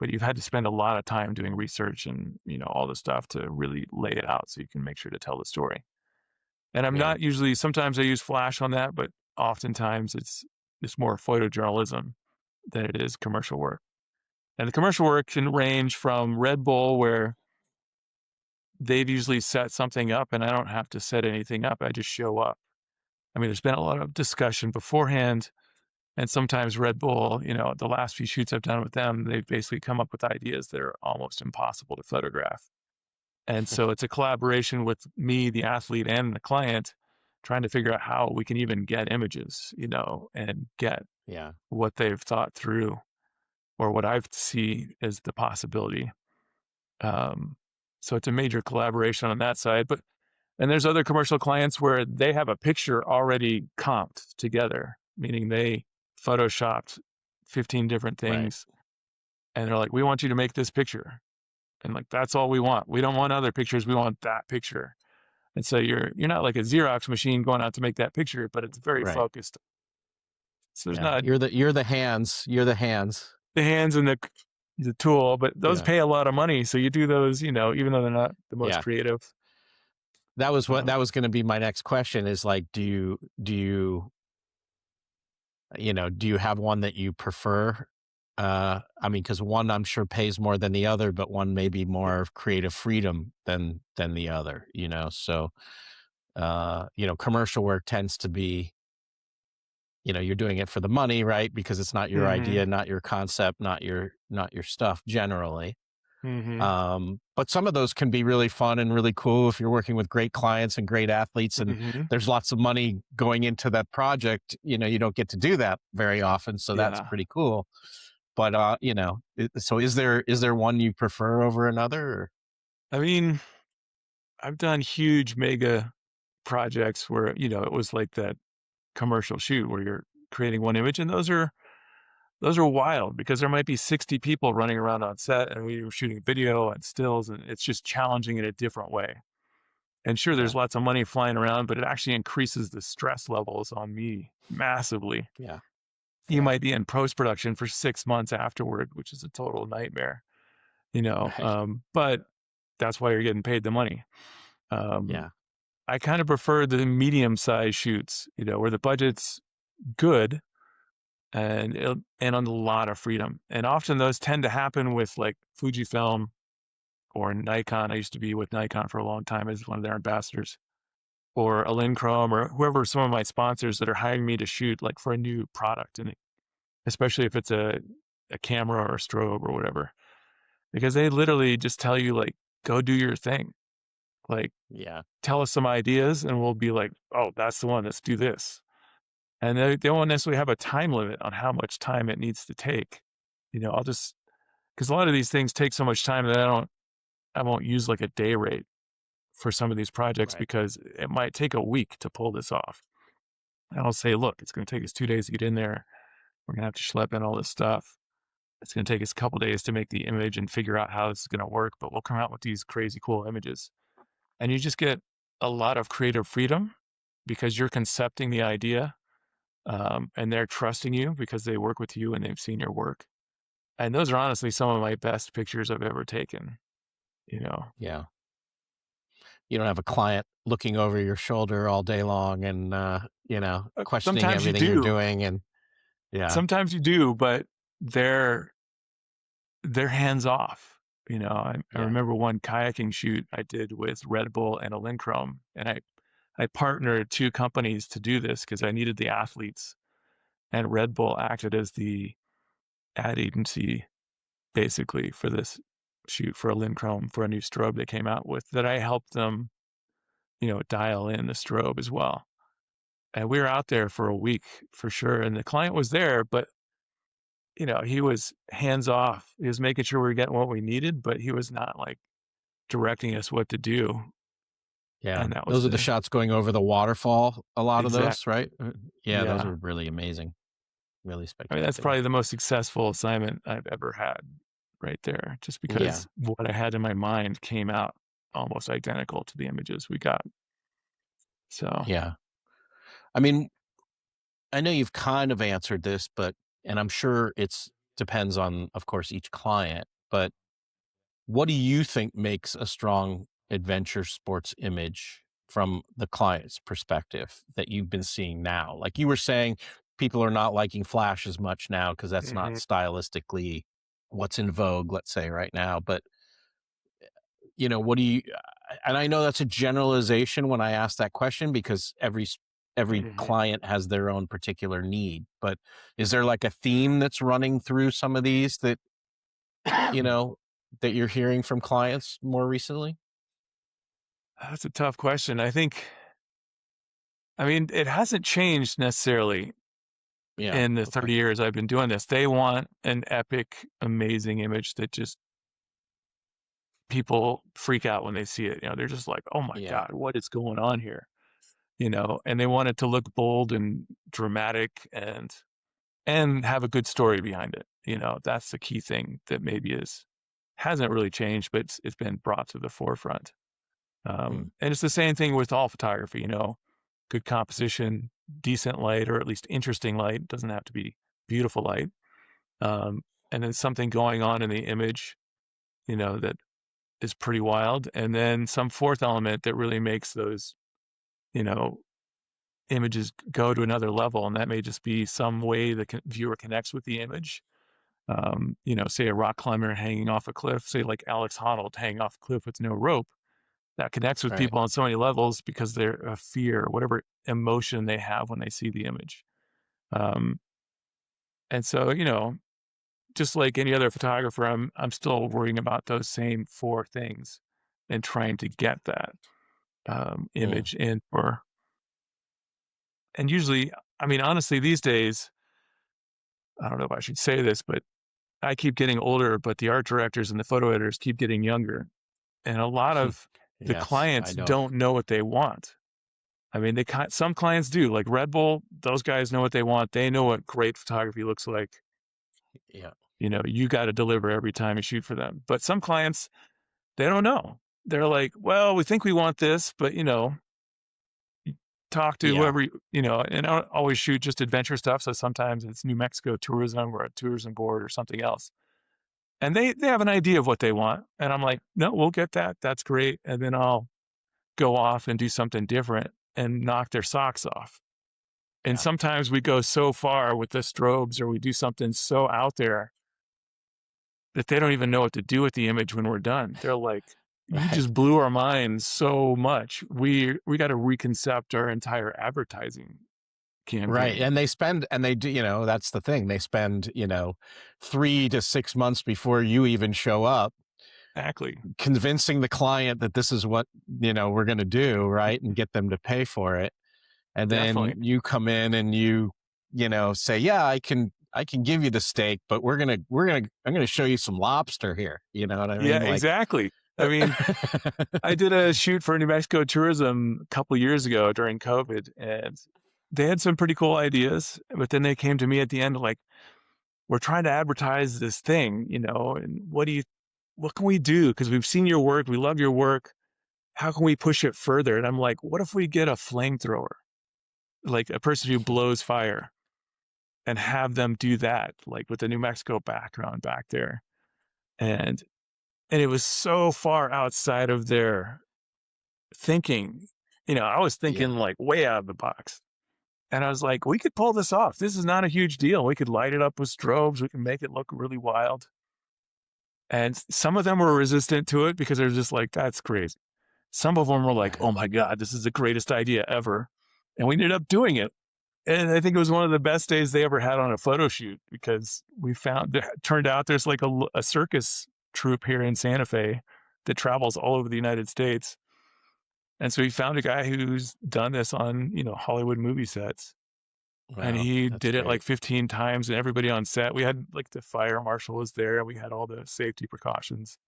but you've had to spend a lot of time doing research and all the stuff to really lay it out so you can make sure to tell the story. And I'm yeah, not usually, sometimes I use flash on that, but oftentimes it's more photojournalism than it is commercial work. And the commercial work can range from Red Bull, where they've usually set something up and I don't have to set anything up. I just show up. I mean, there's been a lot of discussion beforehand. And sometimes Red Bull, the last few shoots I've done with them, they've basically come up with ideas that are almost impossible to photograph. And so it's a collaboration with me, the athlete, and the client trying to figure out how we can even get images, and get yeah, what they've thought through or what I see as the possibility. Um, so it's a major collaboration on that side. And there's other commercial clients where they have a picture already comped together, meaning they photoshopped 15 different right, things and they're like, we want you to make this picture. And like, that's all we want. We don't want other pictures. We want that picture. And so you're not like a Xerox machine going out to make that picture, but it's very right. focused. So there's Yeah, not you're the hands. the hands and the tool, but those Yeah, pay a lot of money. So you do those, even though they're not the most yeah. creative. That Um, was going to be my next question. Is like, do you have one that you prefer? I mean, because one I'm sure pays more than the other, but one may be more of creative freedom than the other. So commercial work tends to be, you're doing it for the money, right? Because it's not your hmm idea, not your concept, not your stuff generally. hmm But some of those can be really fun and really cool if you're working with great clients and great athletes and hmm there's lots of money going into that project. You don't get to do that very often. So that's Yeah. pretty cool. But, so is there one you prefer over another? Or? I mean, I've done huge mega projects where, it was like that commercial shoot where you're creating one image. And those are wild because there might be 60 people running around on set and we were shooting video and stills and it's just challenging in a different way. And sure, there's Yeah. lots of money flying around, but it actually increases the stress levels on me massively. Yeah. You Yeah. might be in post production for 6 months afterward, which is a total nightmare, Right. but that's why you're getting paid the money. Um, Yeah. I kind of prefer the medium sized shoots, where the budget's good and on a lot of freedom. And often those tend to happen with like Fujifilm or Nikon. I used to be with Nikon for a long time as one of their ambassadors, or Chrome or whoever some of my sponsors that are hiring me to shoot like for a new product, and especially if it's a camera or a strobe or whatever, because they literally just tell you like, go do your thing, like Yeah. tell us some ideas, and we'll be like, oh, that's the one. Let's do this. And they won't necessarily have a time limit on how much time it needs to take. I'll just because a lot of these things take so much time that I won't use like a day rate for some of these projects Right. because it might take a week to pull this off. And I'll say, look, it's going to take us 2 days to get in there. We're going to have to schlep in all this stuff. It's going to take us a couple days to make the image and figure out how this is going to work, but we'll come out with these crazy cool images. And you just get a lot of creative freedom because you're concepting the idea, and they're trusting you because they work with you and they've seen your work. And those are honestly some of my best pictures I've ever taken, you know. Yeah. You don't have a client looking over your shoulder all day long and, questioning Sometimes you everything you're do. doing. And yeah, Sometimes you do, but they're hands off. I yeah, remember one kayaking shoot I did with Red Bull and Alunchrome, and I partnered two companies to do this because I needed the athletes, and Red Bull acted as the ad agency basically for this shoot for Alunchrome for a new strobe they came out with that I helped them, dial in the strobe as well. And we were out there for a week for sure, and the client was there, but he was hands off. He was making sure we were getting what we needed, but he was not like directing us what to do. yeah. And that was Those are the the shots going over the waterfall. A lot of exact, those, right? Yeah, those yeah. are really amazing, really I mean, that's spectacular. probably the most successful assignment I've ever had right there, just Yeah, because what I had in my mind came out almost identical to the images we got. So, yeah. I mean, I know you've kind of answered this, and I'm sure it's depends on, of course, each client, but what do you think makes a strong adventure sports image from the client's perspective that you've been seeing now? Like you were saying, people are not liking Flash as much now because that's not mhm, stylistically what's in vogue, let's say right now. But what do you? And I know that's a generalization when I ask that question because every mhm. client has their own particular need. But is there like a theme that's running through some of these you know, that you're hearing from clients more recently? That's a tough question. I mean, it hasn't changed necessarily Yeah. in the Okay. 30 years I've been doing this. They want an epic, amazing image that just people freak out when they see it. They're just like, "Oh my Yeah. god, what is going on here?" And they want it to look bold and dramatic and have a good story behind it. That's the key thing that maybe hasn't really changed, but it's been brought to the forefront. Mm. And it's the same thing with all photography, good composition, decent light, or at least interesting light. It doesn't have to be beautiful light. Um, and then something going on in the image, that is pretty wild. And then some fourth element that really makes those, you know, images go to another level. And that may just be some way the viewer connects with the image. Say a rock climber hanging off a cliff, say like Alex Honnold hanging off a cliff with no rope, that connects with Right. people on so many levels because they're a fear, whatever emotion they have when they see the image. Um, and so, just like any other photographer, I'm still worrying about those same four things and trying to get that Mm. image in for. And usually, I mean, honestly, these days, I don't know if I should say this, but I keep getting older, but the art directors and the photo editors keep getting younger, and a lot of the Yes, I clients know. don't know what they want. I mean, some clients do, like Red Bull. Those guys know what they want. They know what great photography looks like. Yeah. You got to deliver every time you shoot for them. But some clients, they don't know. They're like, well, we think we want this, but talk to Yeah. whoever, and I don't always shoot just adventure stuff. So sometimes it's New Mexico tourism or a tourism board or something else. And they have an idea of what they want. And I'm like, no, we'll get that. That's great. And then I'll go off and do something different and knock their socks off. And Yeah. sometimes we go so far with the strobes or we do something so out there that they don't even know what to do with the image when we're done. They're like, "You Right. just blew our minds so much. We got to reconcept our entire advertising Right. campaign." And they do, that's the thing. They spend, 3 to 6 months before you even show up Exactly. convincing the client that this is what, we're going to do. Right. And get them to pay for it. And then Definitely. you come in and say, yeah, I can give you the steak, but I'm going to show you some lobster here. You know what I Yeah, mean? Like, exactly. I mean, I did a shoot for New Mexico tourism a couple years ago during COVID, and they had some pretty cool ideas, but then they came to me at the end like, "We're trying to advertise this thing, and what can we do? Because we've seen your work, we love your work. How can we push it further?" And I'm like, "What if we get a flamethrower, like a person who blows fire, and have them do that, like with the New Mexico background back there?" And it was so far outside of their thinking. I was thinking Yeah. like way out of the box. And I was like, we could pull this off. This is not a huge deal. We could light it up with strobes. We can make it look really wild. And some of them were resistant to it because they're just like, that's crazy. Some of them were like, Right. oh my God, this is the greatest idea ever. And we ended up doing it. And I think it was one of the best days they ever had on a photo shoot because we found that turned out there's like a circus troupe here in Santa Fe that travels all over the United States. And so we found a guy who's done this on, Hollywood movie sets. And Wow. he That's did it like great. 15 times, and everybody on set, we had like the fire marshal was there. We had all the safety precautions,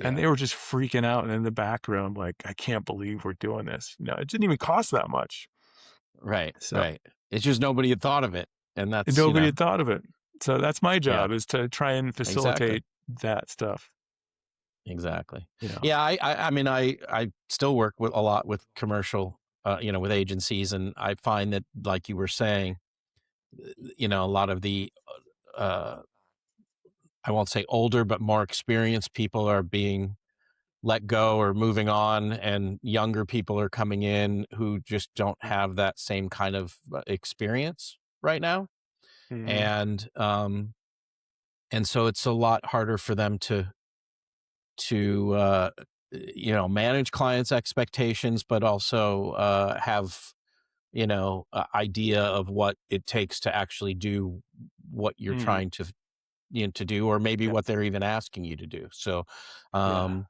and Yeah. they were just freaking out. And in the background, like, I can't believe we're doing this. It didn't even cost that much. Right. So Right. It's just nobody had thought of it. And and that's, nobody had thought of it. So that's my yeah, job is to try and exactly. facilitate that stuff, Exactly. you know. Yeah. I mean, I still work with a lot with commercial, with agencies. And I find that, like you were saying, a lot of the, uh, I won't say older, but more experienced people are being let go or moving on, and younger people are coming in who just don't have that same kind of experience right now. Mhm. And and so it's a lot harder for them to manage clients' expectations, but also have idea of what it takes to actually do what you're Mhm. trying to do, or maybe Yeah. what they're even asking you to do. So Yeah. um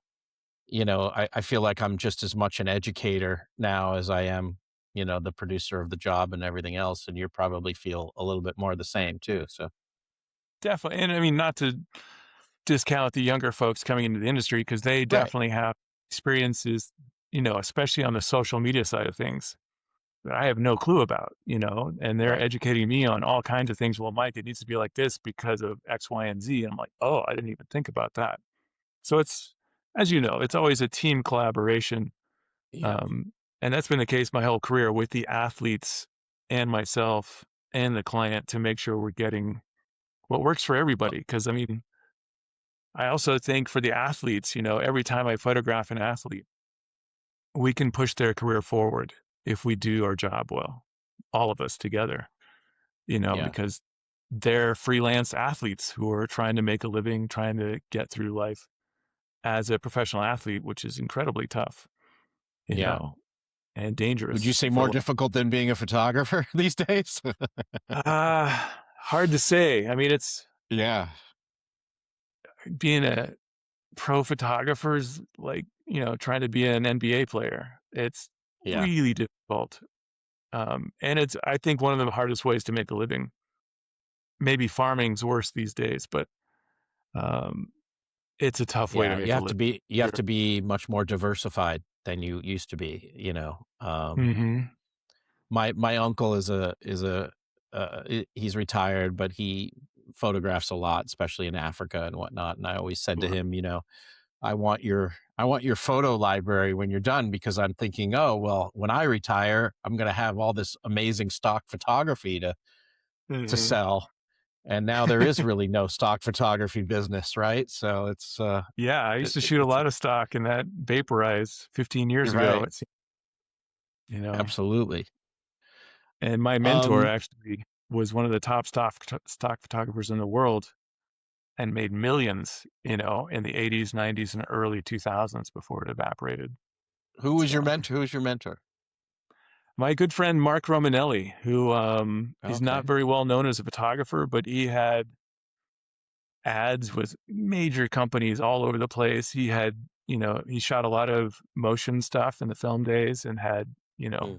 I feel like I'm just as much an educator now as I am, the producer of the job and everything else. And you probably feel a little bit more the same too. So, Definitely. And I mean, not to discount the younger folks coming into the industry because they right, definitely have experiences, especially on the social media side of things that I have no clue about, and they're right. educating me on all kinds of things. Well, Mike, it needs to be like this because of X, Y, and Z. And I'm like, oh, I didn't even think about that. So it's, as you know, it's always a team collaboration. Yeah. Um, and that's been the case my whole career with the athletes and myself and the client to make sure we're getting what works for everybody. Cause I mean, I also think for the athletes, every time I photograph an athlete, we can push their career forward if we do our job well, all of us together, Yeah. because they're freelance athletes who are trying to make a living, trying to get through life as a professional athlete, which is incredibly tough, you Yeah. know, and Would you dangerous say for a more lot. difficult than being a photographer these days? Hard to say. I mean, it's Yeah. being a pro photographer is like, trying to be an NBA player. It's Yeah. really difficult. And it's, I think, one of the hardest ways to make a living. Maybe farming's worse these days, but um, it's a tough way to Yeah. make a living. You have Sure. to be much more diversified than you used to be. Mhm. My uncle he's retired, but he photographs a lot, especially in Africa and whatnot. And I always said to Sure. him, I want your photo library when you're done, because I'm thinking, oh well, when I retire, I'm going to have all this amazing stock photography to Mhm. sell. And now there is really no stock photography business, right? So Yeah, I used to shoot a it's lot of stock in that Vaporize 15 years ago, right. it seemed, you know, Absolutely. and my mentor Um, actually was one of the top stock photographers in the world and made millions, in the 80s, 90s, and early 2000s before it evaporated. who was your So, mentor? Who was your mentor? my good friend Mark Romanelli, who he's not Okay. very well known as a photographer, but he had ads with major companies all over the place. He had, he shot a lot of motion stuff in the film days and had, Hmm.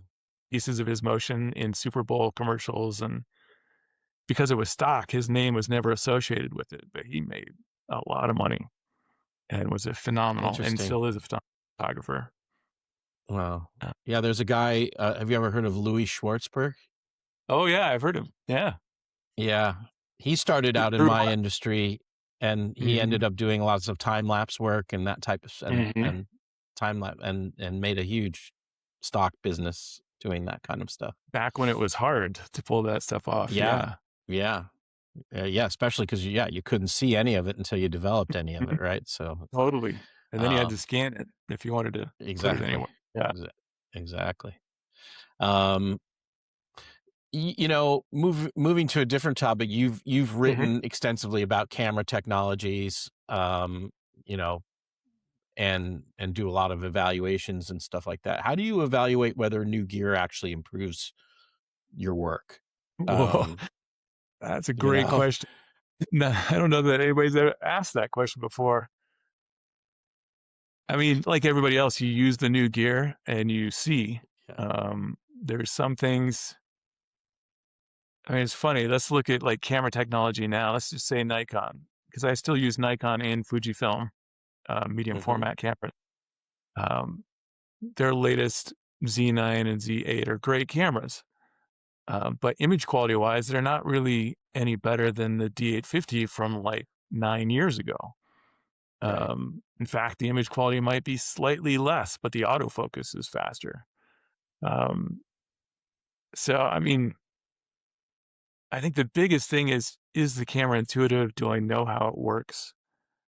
pieces of his motion in Super Bowl commercials. And because it was stock, his name was never associated with it, but he made a lot of money and was a phenomenal and Interesting. still is a photographer. Well, Uh, yeah, there's a guy, have you ever heard of Louis Schwartzberg? oh yeah, I've heard him. Yeah. Yeah. He started out in Heard a my lot. industry, and he Mm-hmm. ended up doing lots of time-lapse work and that type of Mm-hmm. and time lapse and made a huge stock business doing that kind of stuff. Back when it was hard to pull that stuff off. Yeah. Yeah. Yeah. Yeah, especially because yeah, you couldn't see any of it until you developed any of it, right? So, Totally. And then you had um, to scan it if you wanted to put it exactly. anywhere. Yeah. Exa exactly. Um, you know, moving to a different topic, you've Hmm. written extensively about camera technologies, you know, and do a lot of evaluations and stuff like that. How do you evaluate whether new gear actually improves your work? Whoa, Um, that's a you great know? question. No, I don't know that anybody's ever asked that question before. I mean, like everybody else, you use the new gear and you see. Yeah. There's some things. I mean, it's funny. Let's look at like camera technology now. Let's just say Nikon, because I still use Nikon and Fujifilm medium Mhm. format cameras. Um, their latest Z9 and Z8 are great cameras, but image quality wise, they're not really any better than the D850 from like 9 years ago. Right. In fact, the image quality might be slightly less, but the autofocus is faster. Um, so, I mean, I think the biggest thing is the camera intuitive? Do I know how it works?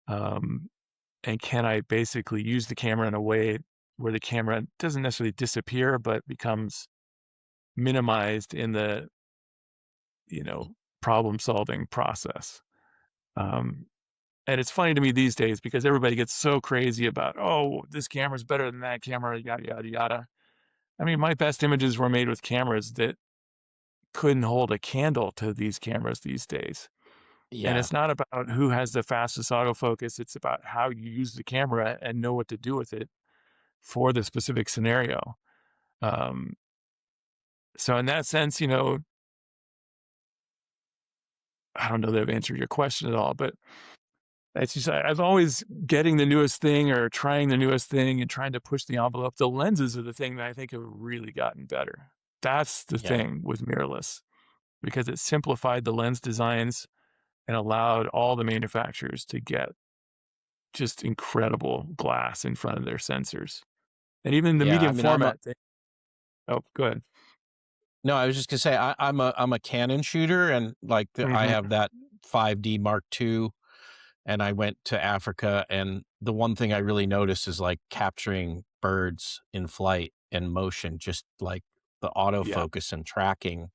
Um, and can I basically use the camera in a way where the camera doesn't necessarily disappear, but becomes minimized in the, you know, problem solving process? Um, and it's funny to me these days because everybody gets so crazy about, oh, this camera's better than that camera, yada, yada, yada. I mean, my best images were made with cameras that couldn't hold a candle to these cameras these days. And Yeah. it's not about who has the fastest autofocus. It's about how you use the camera and know what to do with it for the specific scenario. Um, so in that sense, you know, I don't know that I've answered your question at all, but it's just I've always getting the newest thing or trying the newest thing and trying to push the envelope. The lenses are the thing that I think have really gotten better. That's the Yeah. thing with mirrorless because it simplified the lens designs and allowed all the manufacturers to get just incredible glass in front of their sensors. And even the Yeah. I medium mean, I'm a format thing. Oh, go ahead. no, I was just gonna say I'm a Canon shooter, and like I Mhm. have that 5D Mark II, and I went to Africa, and the one thing I really noticed is like capturing birds in flight and motion, just like the Yeah. autofocus and tracking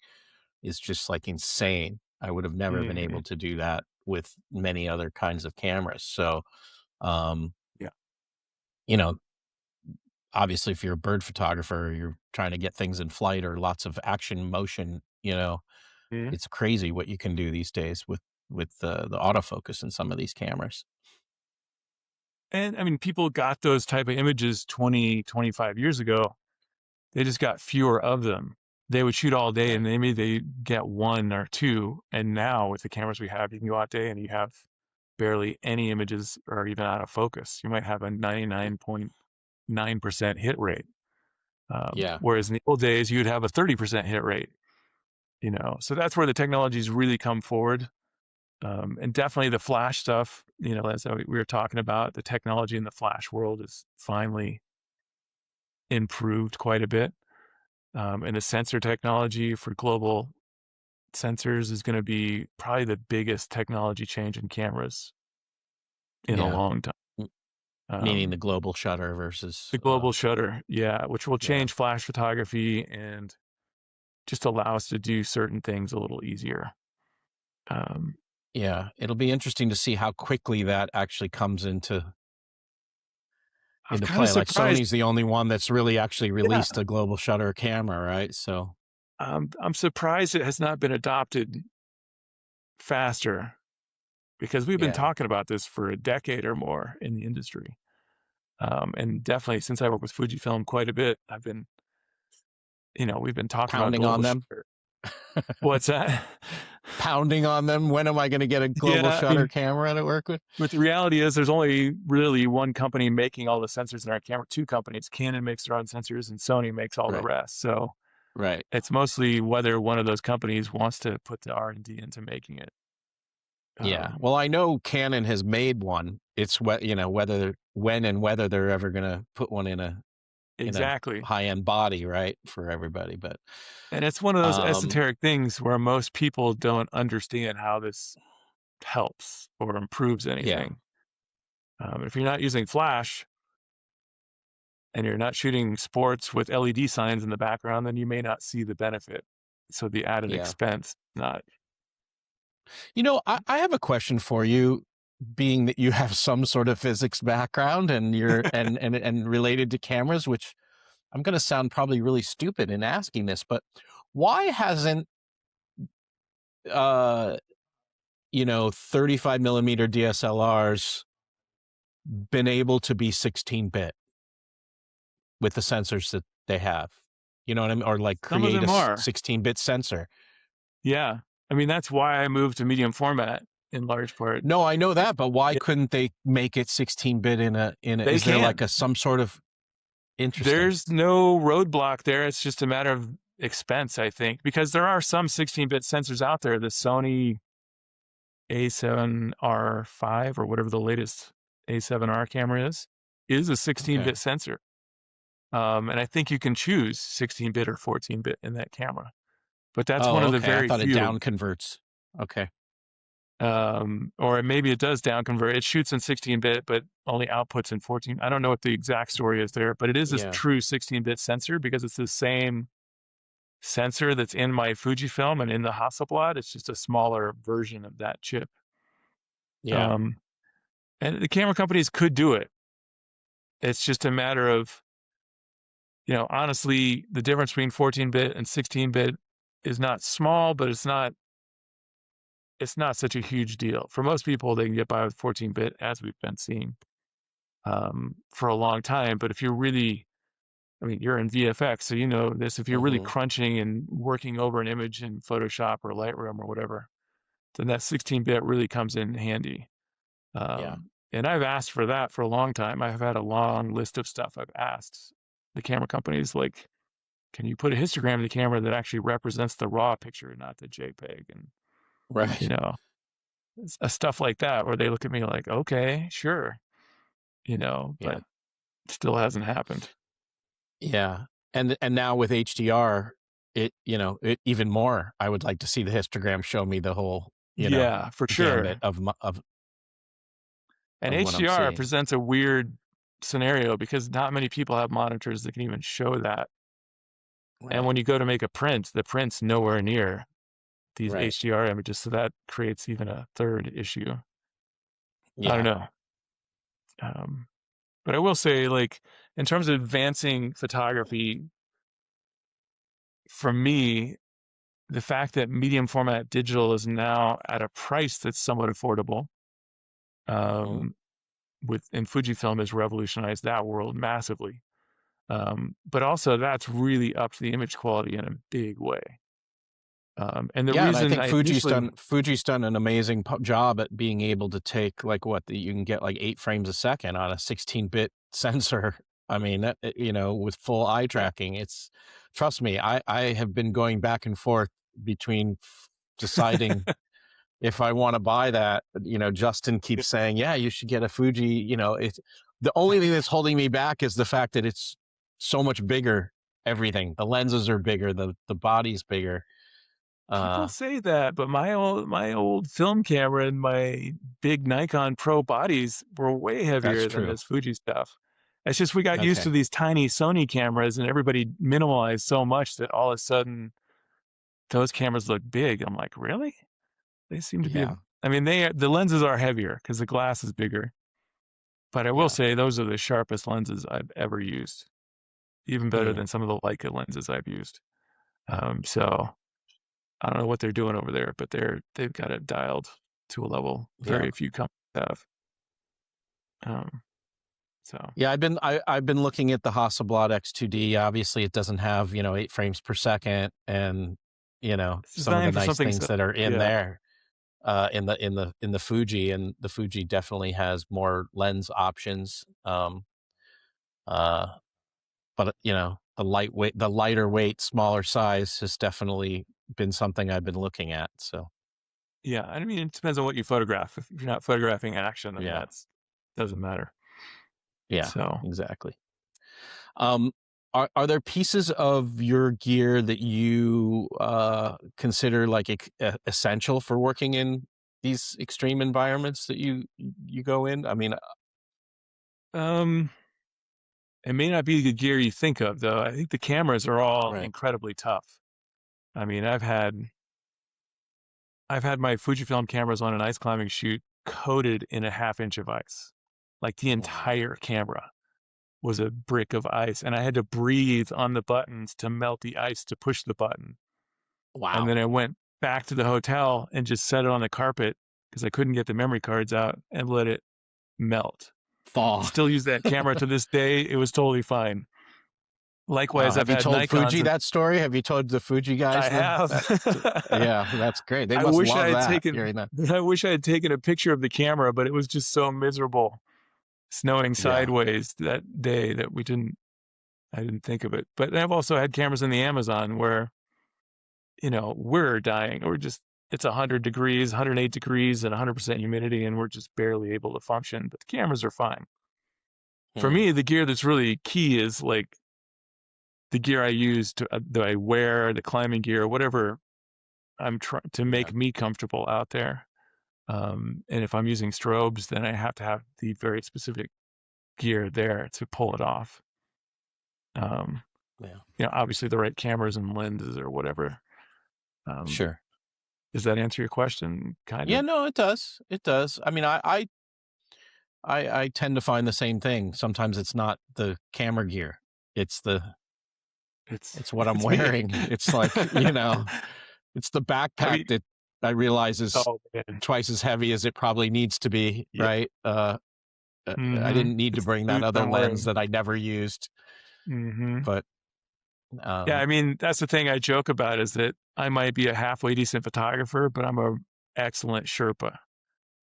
is just like insane. I would have never been able Mhm. to do that with many other kinds of cameras. So, um, Yeah. you know, obviously, if you're a bird photographer, you're trying to get things in flight or lots of action motion, you know, Mhm. it's crazy what you can do these days with the autofocus in some of these cameras. And I mean, people got those type of images 20, 25 years ago. They just got fewer of them. They would shoot all day and Right. maybe they get one or two. And now with the cameras we have, you can go out day and you have barely any images or even out of focus. You might have a 99.9% hit rate. Yeah. Whereas in the old days, you'd have a 30% hit rate, you know? So that's where the technologies really come forward. And definitely the flash stuff, you know, as we were talking about, the technology in the flash world is finally improved quite a bit. And the sensor technology for global sensors is going to be probably the biggest technology change in cameras in a Yeah. long time. M Meaning the Um, global shutter versus, the global shutter, yeah, which will yeah. change flash photography and just allow us to do certain things a little easier. Um, Yeah. It'll be interesting to see how quickly that actually comes I'm into kind of play. Like surprised. Sony's the only one that's really actually Yeah, released a global shutter camera, right? So, I'm surprised it has not been adopted faster because we've been yeah. talking about this for a decade or more in the industry. And definitely since I work with Fujifilm quite a bit, I've been, you know, we've been talking about Pounding on global them. shutter. What's that? pounding on them. When am I going to get a global Yeah, I shutter mean, camera to work with? but the reality is there's only really one company making all the sensors in our camera, two companies. Canon makes their own sensors and Sony makes all the Right. rest. So Right. it's mostly whether one of those companies wants to put the R&D into making it. Yeah. Well, I know Canon has made one. It's whether when and whether they're ever going to put one in a Exactly. high-end body, right, for everybody. But And it's one of those um, esoteric things where most people don't understand how this helps or improves yeah, anything. If you're not using flash and you're not shooting sports with LED signs in the background, then you may not see the benefit. So the added yeah. expense, not. I have a question for you, being that you have some sort of physics background and you're and related to cameras, which I'm going to sound probably really stupid in asking this, but why hasn't 35 millimeter DSLRs been able to be 16-bit with the sensors that they have? You know what I mean? Or like Some of create a them are. 16-bit sensor. Yeah. I mean, that's why I moved to medium format in large part. No, I know that, but why Yeah, couldn't they make it 16-bit they is there like can. some sort of interesting? There's no roadblock there. It's just a matter of expense, I think, because there are some 16-bit sensors out there. The Sony A7R5 or whatever the latest A7R camera is a Okay. 16-bit sensor. And I think you can choose 16-bit or 14-bit in that camera. But that's one Oh, of the okay. I very thought it few. down converts. Okay. Or maybe it does down convert. It shoots in 16-bit, but only outputs in 14. I don't know what the exact story is there, but it is a Yeah. true 16-bit sensor because it's the same sensor that's in my Fujifilm and in the Hasselblad. It's just a smaller version of that chip. Yeah. Um, and the camera companies could do it. It's just a matter of, honestly, the difference between 14-bit and 16-bit is not small, but it's not such a huge deal. For most people, they can get by with 14-bit, as we've been seeing for a long time. But if you're really, I mean, you're in VFX, so you know this. If you're really Mm-hmm. crunching and working over an image in Photoshop or Lightroom or whatever, then that 16-bit really comes in handy. Yeah. And I've asked for that for a long time. I've had a long list of stuff I've asked the camera companies, like, can you put a histogram in the camera that actually represents the raw picture, not the JPEG? And, you Right. know, stuff like that, where they look at me like, okay, sure, Yeah. but still hasn't happened. Yeah. And now with HDR, it even more. I would like to see the histogram show me the whole, Yeah, for gambit sure. And of what I'm HDR seeing. presents a weird scenario because not many people have monitors that can even show that. And Right. when you go to make a print, the print's nowhere near these Right. HDR images, so that creates even a third issue. I don't Yeah. know. Um, but I will say, like, in terms of advancing photography, for me, the fact that medium format digital is now at a price that's somewhat affordable, Mm-hmm. um, and Fujifilm has revolutionized that world massively. But also, that's really upped the image quality in a big way. And the Yeah, and I reason think I initially, Fuji's done an amazing job at being able to take like you can get like 8 frames a second on a 16-bit sensor. I mean, with full eye tracking, trust me, I have been going back and forth between deciding if I want to buy that. Justin keeps saying, yeah, you should get a Fuji. It's the only thing that's holding me back is the fact that it's so much bigger. Everything, the lenses are bigger, the body's bigger. people Uh, say that, but my old film camera and my big Nikon Pro bodies were way that's heavier than true. this Fuji stuff. It's just we got used to Okay. these tiny Sony cameras, and everybody minimalized so much that all of a sudden those cameras look big. I'm like, really? They seem to be. Yeah. I mean, the lenses are heavier because the glass is bigger. But I will Yeah. say those are the sharpest lenses I've ever used, even better Hmm. than some of the Leica lenses I've used. So I don't know what they're doing over there, but they've got it dialed to a level Yeah. very few companies have. Um, so Yeah. I've been looking at the Hasselblad X2D. Obviously, it doesn't have 8 frames per second, and It's some of the designed for nice something. things So, that are in yeah, there, in the Fuji, and the Fuji definitely has more lens options. Uh, but the lighter weight, smaller size has definitely been something I've been looking at. So yeah. I mean, it depends on what you photograph. If you're not photographing action, then yeah, that's doesn't matter. yeah, So, exactly. Um, are there pieces of your gear that you consider like essential for working in these extreme environments that you go in? I mean, um, it may not be the gear you think of, though. I think the cameras are all right. incredibly tough. I mean, I've had my Fujifilm cameras on an ice climbing shoot coated in a half inch of ice. Like the Wow. entire camera was a brick of ice, and I had to breathe on the buttons to melt the ice to push the button. And Wow. then I went back to the hotel and just set it on the carpet because I couldn't get the memory cards out and let it melt. Thaw. Still use that camera to this day. It was totally fine. Wow. Likewise, I've Have you had told Nikons Fuji and that story? Have you told the Fuji guys I have. that? Yeah, that's great. They I must wish I love had that, taken hearing that. I wish I had taken a picture of the camera, but it was just so miserable snowing Yeah. sideways that day that I didn't think of it. But I've also had cameras in the Amazon where, we're dying. It's 100 degrees, 108 degrees, and 100% humidity, and we're just barely able to function. But the cameras are fine. For Hmm. me, the gear that's really key is like the gear I use that I wear, the climbing gear, whatever I'm trying to Yeah. make me comfortable out there. And if I'm using strobes, then I have to have the very specific gear there to pull it off. Um, Yeah. Obviously the right cameras and lenses or whatever. Um, Sure. does that answer your question? Kind Yeah. of. No, it does. It does. I mean, I tend to find the same thing. Sometimes it's not the camera gear. It's It's it's what I'm it's me. wearing. It's like, it's the I backpack mean, that I realize is oh man, twice as heavy as it probably needs to be, yeah. right? I Mm-hmm. didn't need to It's the bring that suit other I'm lens wearing. that I never used, Mm-hmm. but Yeah, um, I mean, that's the thing I joke about is that I might be a halfway decent photographer, but I'm a excellent Sherpa.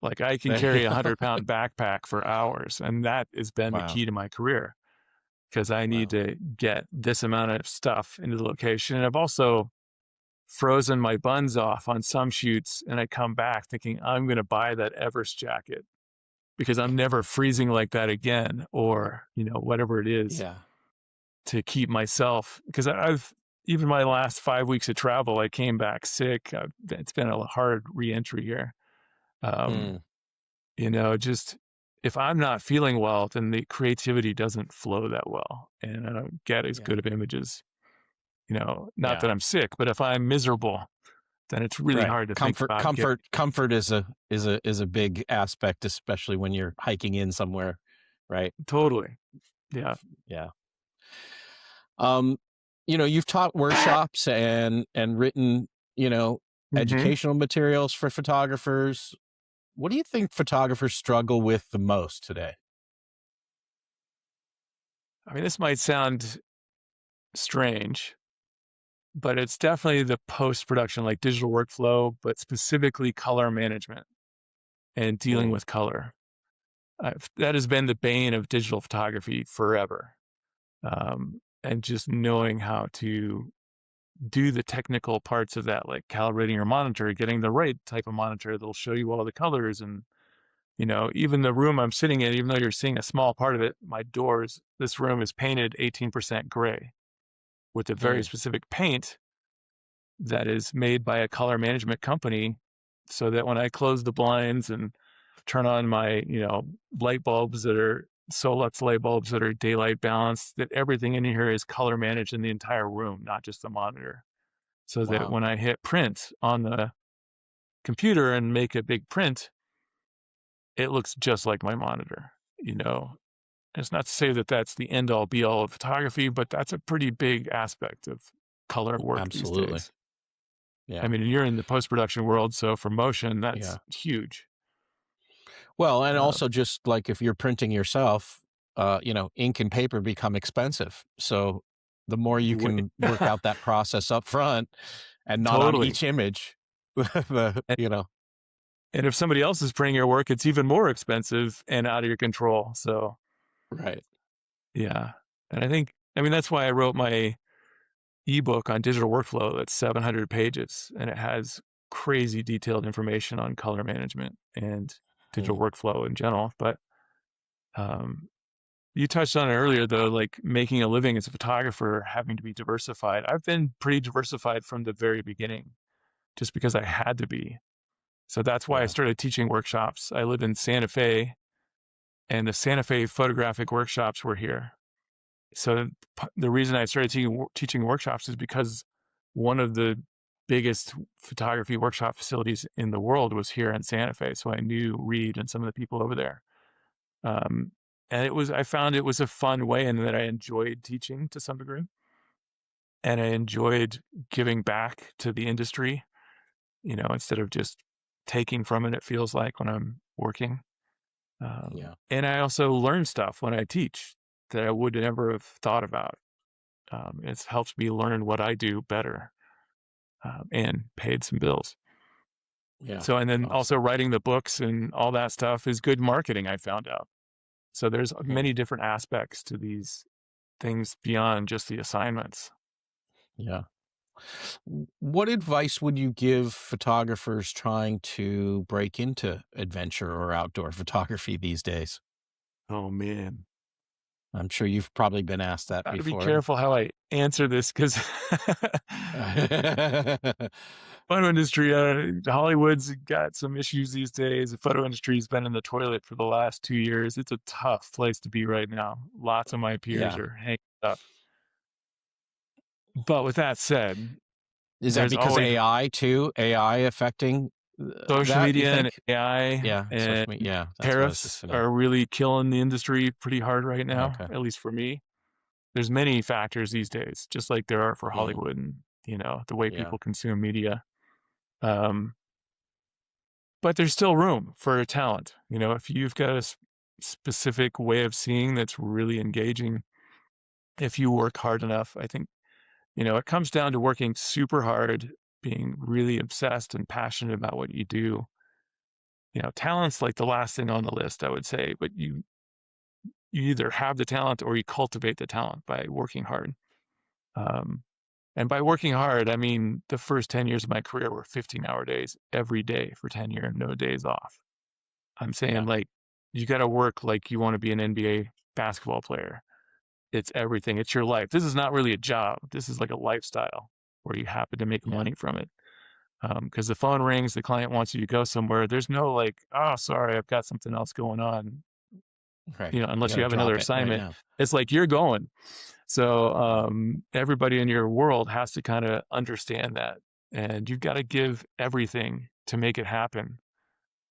Like I can there you carry a go. 100-pound backpack for hours, and that has been the Wow. key to my career because I need Wow. to get this amount of stuff into the location. And I've also frozen my buns off on some shoots, and I come back thinking I'm going to buy that Everest jacket because I'm never freezing like that again, or whatever it is Yeah. to keep myself because I've even my last 5 weeks of travel, I came back sick. It's been a hard reentry here. Um, Hmm. just if I'm not feeling well, then the creativity doesn't flow that well, and I don't get as Yeah. good of images. Not Yeah. that I'm sick, but if I'm miserable, then it's really Right. hard to think Comfort, about getting comfort, comfort is a big aspect, especially when you're hiking in somewhere, right? totally. Yeah. Yeah. Um, you've taught workshops and written, hmm educational materials for photographers. What do you think photographers struggle with the most today? I mean, this might sound strange, but it's definitely the post production, like digital workflow, but specifically color management and dealing Hmm. with color. That has been the bane of digital photography forever. And just knowing how to do the technical parts of that, like calibrating your monitor, getting the right type of monitor that'll show you all the colors. And, even the room I'm sitting in, even though you're seeing a small part of it, my doors, this room is painted 18% gray with a very Hmm. specific paint that is made by a color management company so that when I close the blinds and turn on my, light bulbs that are Solux light bulbs that are daylight balanced, that everything in here is color managed in the entire room, not just the monitor. So that Wow. when I hit print on the computer and make a big print, it looks just like my monitor, It's not to say that that's the end all be all of photography, but that's a pretty big aspect of color work these Absolutely. days. I Yeah. mean, you're in the post production world, so for motion, that's Yeah. huge. Well, and Uh, also just like if you're printing yourself, ink and paper become expensive. So the more you wait, can work out that process up front, and not on Totally. each image. the, And, you know, and if somebody else is printing your work, it's even more expensive and out of your control. So right. yeah. And I mean, that's why I wrote my ebook on digital workflow. That's 700 pages, and it has crazy detailed information on color management and digital Hmm. workflow in general. But um, you touched on it earlier, though, like making a living as a photographer, having to be diversified. I've been pretty diversified from the very beginning, just because I had to be. So that's why I Yeah. started teaching workshops. I live in Santa Fe, and the Santa Fe photographic workshops were here. So the reason I started teaching workshops is because one of the biggest photography workshop facilities in the world was here in Santa Fe. So I knew Reed and some of the people over there. Um, and I found it was a fun way, and that I enjoyed teaching to some degree. And I enjoyed giving back to the industry, instead of just taking from it, it feels like when I'm working. Yeah. And I also learn stuff when I teach that I would never have thought about. It's helped me learn what I do better, and paid some bills. Yeah. So, and then also Awesome. writing the books and all that stuff is good marketing, I found out. So there's Hmm. many different aspects to these things beyond just the assignments. Yeah. What advice would you give photographers trying to break into adventure or outdoor photography these days? Oh man, I'm sure you've probably been asked that got to be before. careful how I answer this, because photo industry, Hollywood's got some issues these days. The photo industry's been in the toilet for the last 2 years. It's a tough place to be right now. Lots of my peers Yeah. are hanging up. But with that said, Is that there's because always AI too? AI affecting social that, you media and think? AI, Yeah, social and media. Yeah, that's what I was just tariffs gonna. are really killing the industry pretty hard right now, Okay. at least for me. There's many factors these days, just like there are for Hmm. Hollywood and, the way Yeah. people consume media. Um, but there's still room for talent. If you've got a specific way of seeing that's really engaging, if you work hard enough, I think, it comes down to working super hard, being really obsessed and passionate about what you do. Talent's like the last thing on the list, I would say, but you either have the talent or you cultivate the talent by working hard. Um, and by working hard, I mean the first 10 years of my career were 15-hour days every day for 10 years, no days off. I'm saying, Yeah. like, you got to work like you want to be an NBA basketball player. It's everything. It's your life. This is not really a job. This is like a lifestyle where you happen to make Yeah. money from it. Because the phone rings, the client wants you to go somewhere. There's no like, oh, sorry, I've got something else going on. Right. You got Unless you to have another drop it right assignment, now. it's like you're going. So Yeah. everybody in your world has to kind of understand that, and you've got to give everything to make it happen.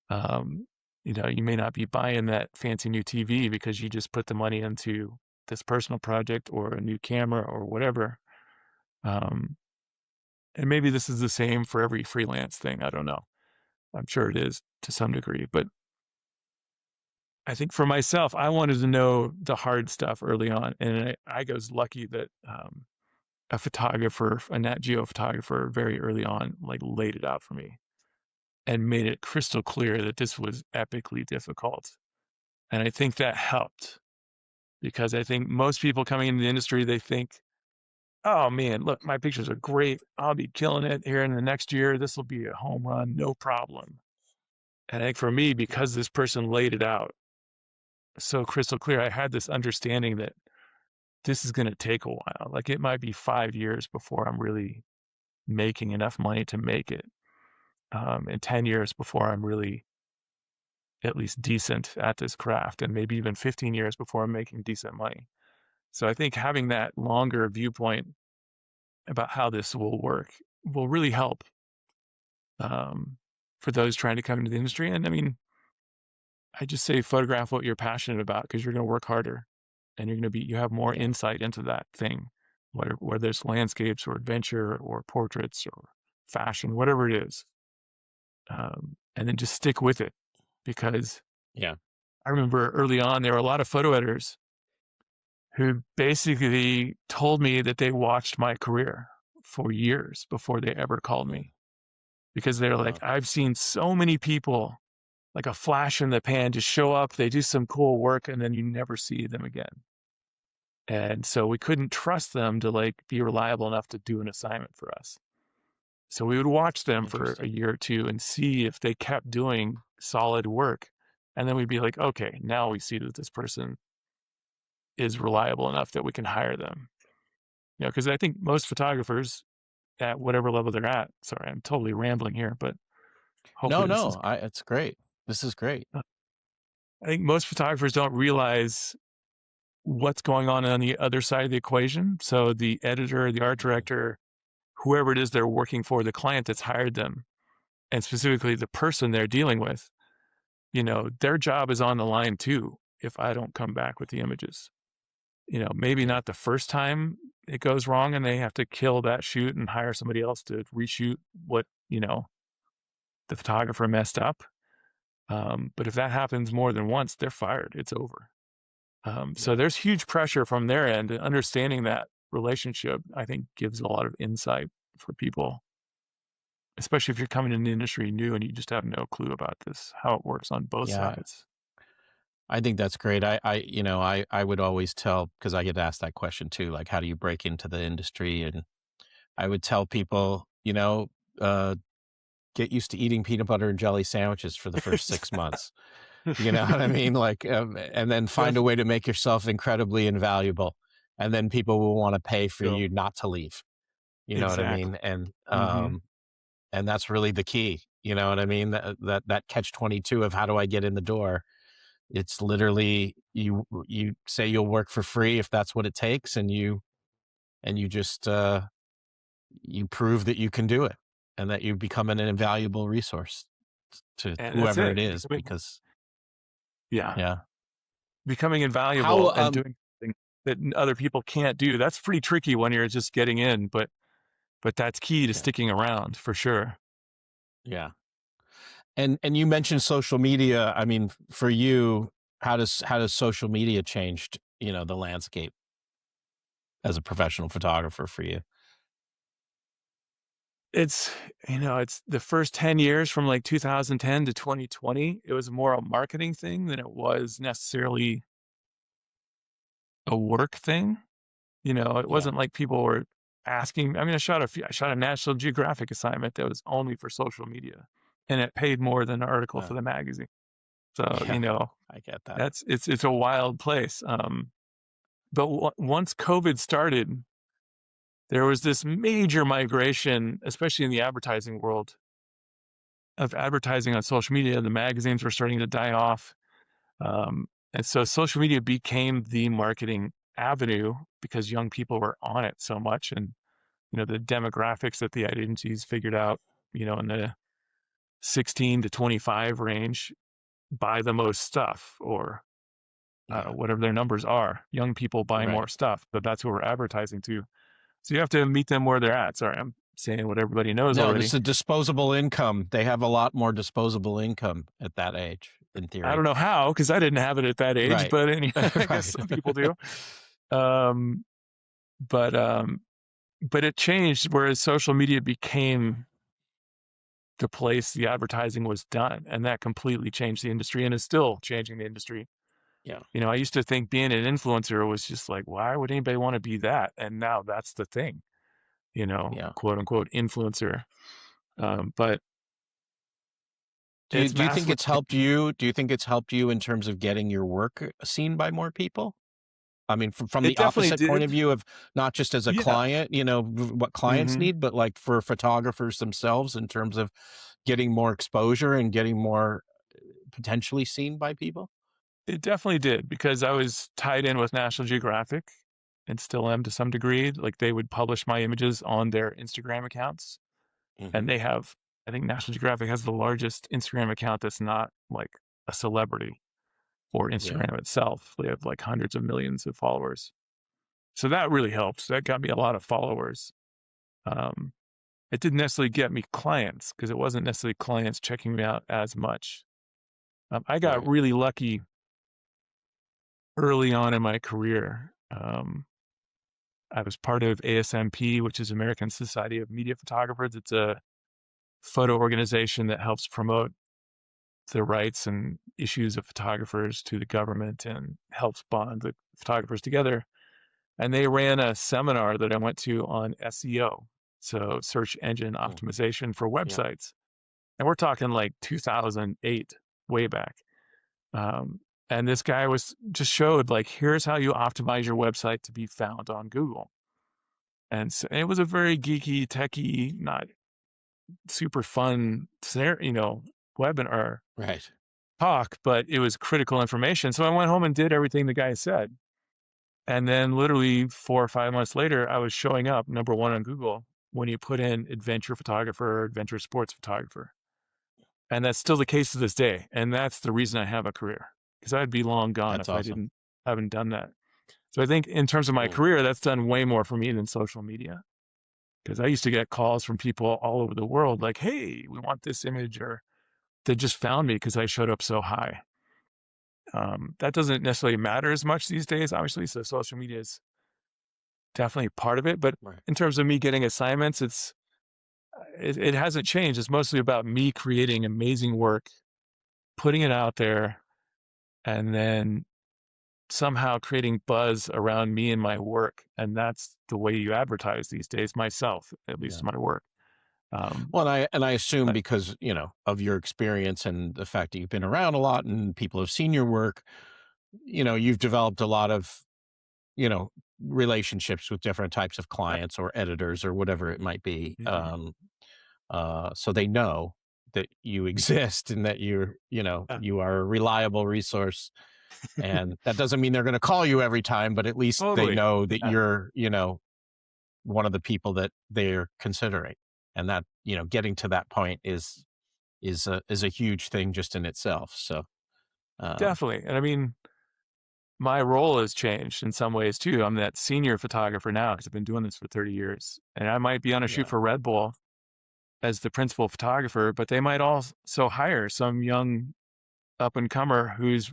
Um, you may not be buying that fancy new TV because you just put the money into this personal project or a new camera or whatever. Um, and maybe this is the same for every freelance thing. I don't know. I'm sure it is to some degree, but I think for myself, I wanted to know the hard stuff early on, and I was lucky that a photographer, a Nat Geo photographer, very early on, like laid it out for me and made it crystal clear that this was epically difficult. And I think that helped, because I think most people coming into the industry, they think, oh man, look, my pictures are great. I'll be killing it here in the next year. This will be a home run, no problem. And I think for me, because this person laid it out so crystal clear, I had this understanding that this is going to take a while. Like, it might be 5 years before I'm really making enough money to make it. And 10 years before I'm really at least decent at this craft, and maybe even 15 years before I'm making decent money. So I think having that longer viewpoint about how this will work will really help, um, for those trying to come into the industry. And I mean, I just say photograph what you're passionate about, because you're going to work harder, and you have more Yeah. insight into that thing, whether it's landscapes or adventure or portraits or fashion, whatever it is. And then just stick with it, because Yeah. I remember early on, there were a lot of photo editors who basically told me that they watched my career for years before they ever called Mm. me, because they're like, Wow. I've seen so many people like a flash in the pan just show up, they do some cool work, and then you never see them again. And so we couldn't trust them to like be reliable enough to do an assignment for us. So we would watch them for a Interesting. year or two and see if they kept doing solid work. And then we'd be like, okay, now we see that this person is reliable enough that we can hire them. You know, because I think most photographers at whatever level they're at, sorry, I'm totally rambling here, but No, hopefully this is, no, it's great. This is great. I think most photographers don't realize what's going on the other side of the equation. So the editor, the art Mhm. director, whoever it is they're working for, the client that's hired them, and specifically the person they're dealing with, you know, their job is on the line too if I don't come back with the images. You know, maybe Yeah. not the first time it goes wrong and they have to kill that shoot and hire somebody else to reshoot what, you know, the photographer messed up. But if that happens more than once, they're fired. It's over. So Yeah. there's huge pressure from their end. And understanding that relationship, I think, gives a lot of insight for people, especially if you're coming in the industry new and you just have no clue about this, how it works on both Yeah. sides. I think that's great. I would always tell, because I get asked that question too, like, how do you break into the industry? And I would tell people, uh, get used to eating peanut butter and jelly sandwiches for the first 6 months. You know what I mean? Like, and then find a Def- way to make yourself incredibly invaluable. And then people will want to pay for so you not to leave. You know what I exactly. mean? Hmm. And that's really the key. You know what I mean? That catch 22 of how do I get in the door? It's literally you say you'll work for free if that's what it takes, and you just you prove that you can do it and that you become an invaluable resource to And that's whoever it. it is because Yeah, yeah. becoming How invaluable and doing something that other people can't do. That's pretty tricky when you're just getting in, but that's key to Yeah. sticking around for sure. Yeah. And you mentioned social media. I mean, for you, how does social media changed, the landscape as a professional photographer for you? It's, it's the first 10 years from like 2010 to 2020, it was more a marketing thing than it was necessarily a work thing. You know, it Yeah. wasn't like people were asking. I mean, I shot a National Geographic assignment that was only for social media, and it paid more than an article Uh, for the magazine. So, yeah. I get that. it's a wild place. But once COVID started, there was this major migration, especially in the advertising world, of advertising on social media. The magazines were starting to die off. And so social media became the marketing avenue because young people were on it so much. And, the demographics that the agencies figured out, in the 16 to 25 range buy the most stuff, or Yeah. whatever their numbers are. Young people buy Right. more stuff, but that's who we're advertising to. So you have to meet them where they're at. Sorry, I'm saying what everybody knows No, this already. is disposable income. They have a lot more disposable income at that age, in I theory. don't know how, because I didn't have it at that age, Right. but anyway, I guess Right. some people do. Um, but um, but it changed, whereas social media became the place the advertising was done, and that completely changed the industry, and is still changing the industry. Yeah. I used to think being an influencer was just like, why would anybody want to be that? And now that's the thing, Yeah. quote unquote influencer. But Do you it's do you think massively. it's helped you? Do you think it's helped you in terms of getting your work seen by more people? I mean, from It the definitely opposite point of did. view of not just as a Yeah. client, what clients Hmm. need, but like for photographers themselves in terms of getting more exposure and getting more potentially seen by people? It definitely did, because I was tied in with National Geographic and still am to some degree. Like, they would publish my images on their Instagram accounts. And Hmm. they have, I think National Geographic has the largest Instagram account that's not like a celebrity, or Yeah. Instagram itself. They have like hundreds of millions of followers. So that really helped. That got me a lot of followers. Um, it didn't necessarily get me clients, because it wasn't necessarily clients checking me out as much. I got Right. really lucky early on in my career. I was part of ASMP, which is American Society of Media Photographers. It's a photo organization that helps promote the rights and issues of photographers to the government and helps bond the photographers together. And they ran a seminar that I went to on SEO, so search engine Mm. optimization for Yeah. websites. And we're talking like 2008, way back. Um, and this guy was just showed like, here's how you optimize your website to be found on Google. And so it was a very geeky, techie, not super fun scenario, webinar Right. talk, but it was critical information. So I went home and did everything the guy said. And then literally 4 or 5 months later, I was showing up number one on Google when you put in adventure photographer or adventure sports photographer. And that's still the case to this day. And that's the reason I have a career, because I'd be long gone That's if I awesome. haven't done that. So I think in terms of my Mm. career, that's done way more for me than social media. Because I used to get calls from people all over the world like, hey, we want this image, or they just found me because I showed up so high. That doesn't necessarily matter as much these days, obviously. So social media is definitely part of it. But Right. in terms of me getting assignments, it hasn't changed. It's mostly about me creating amazing work, putting it out there, and then somehow creating buzz around me and my work. And that's the way you advertise these days, myself, at Yeah. least my work. Um, Well, and I assume but because, of your experience and the fact that you've been around a lot and people have seen your work, you've developed a lot of, you know, relationships with different types of uh, clients or editors or whatever it might be. mhm. So they know that you exist and that Uh, you are a reliable resource. And that doesn't mean they're going to call you every time, but at least they totally. know that Yeah, you're, one of the people that they're considering. And that, getting to that point is a huge thing just in itself. So, um, definitely. And I mean, my role has changed in some ways too. I'm that senior photographer now because I've been doing this for 30 years. And I might be on a shoot yeah, for Red Bull as the principal photographer, but they might also hire some young up and comer who's,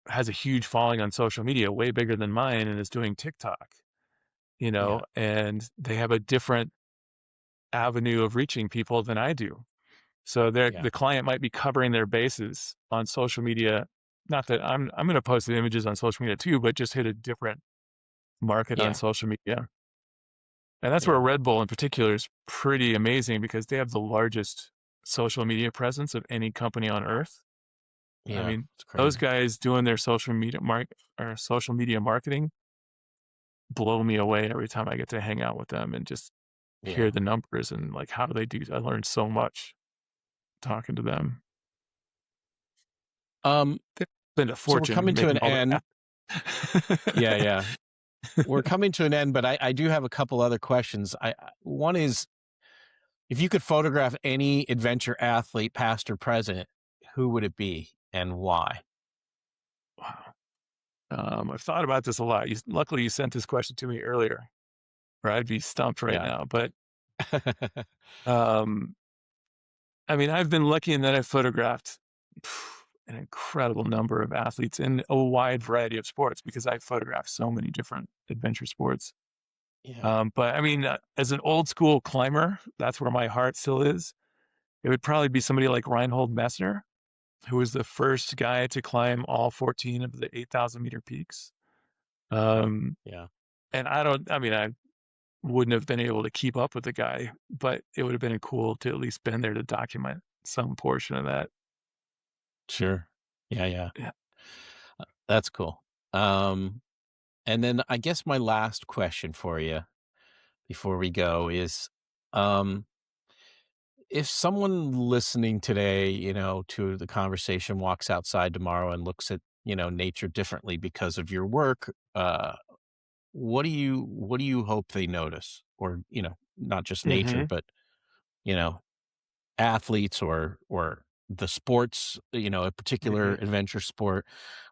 has a huge following on social media, way bigger than mine, and is doing TikTok, yeah, and they have a different avenue of reaching people than I do. So yeah, the client might be covering their bases on social media. Not that I'm going to post the images on social media too, but just hit a different market on yeah, social media. And that's where yeah, Red Bull in particular is pretty amazing because they have the largest social media presence of any company on earth. I yeah. mean, It's those crazy. guys doing their social media marketing blow me away every time I get to hang out with them and just hear Yeah. the numbers and like how do they do. I learned so much talking to them. Um, They spend a so we're fortune coming to an making all the end. Yeah, math. yeah. We're coming to an end, but I do have a couple other questions. One is, if you could photograph any adventure athlete, past or present, who would it be and why? Wow. I've thought about this a lot. Luckily, you sent this question to me earlier, or I'd be stumped right Yeah. now. But um, I mean, I've been lucky in that I've photographed an incredible number of athletes in a wide variety of sports because I photographed so many different adventure sports. Yeah. But I mean, as an old school climber, that's where my heart still is. It would probably be somebody like Reinhold Messner, who was the first guy to climb all 14 of the 8,000-meter peaks. Wow. Um, Yeah. and I mean, I wouldn't have been able to keep up with the guy, but it would have been cool to at least been there to document some portion of that. Sure. Yeah, yeah. Yeah. That's cool. Um, and then I guess my last question for you before we go is, um, if someone listening today, to the conversation walks outside tomorrow and looks at, nature differently because of your work, what do you hope they notice? Or, not just nature, Hmm. but, you know, athletes or the sports, a particular Hmm. adventure sport.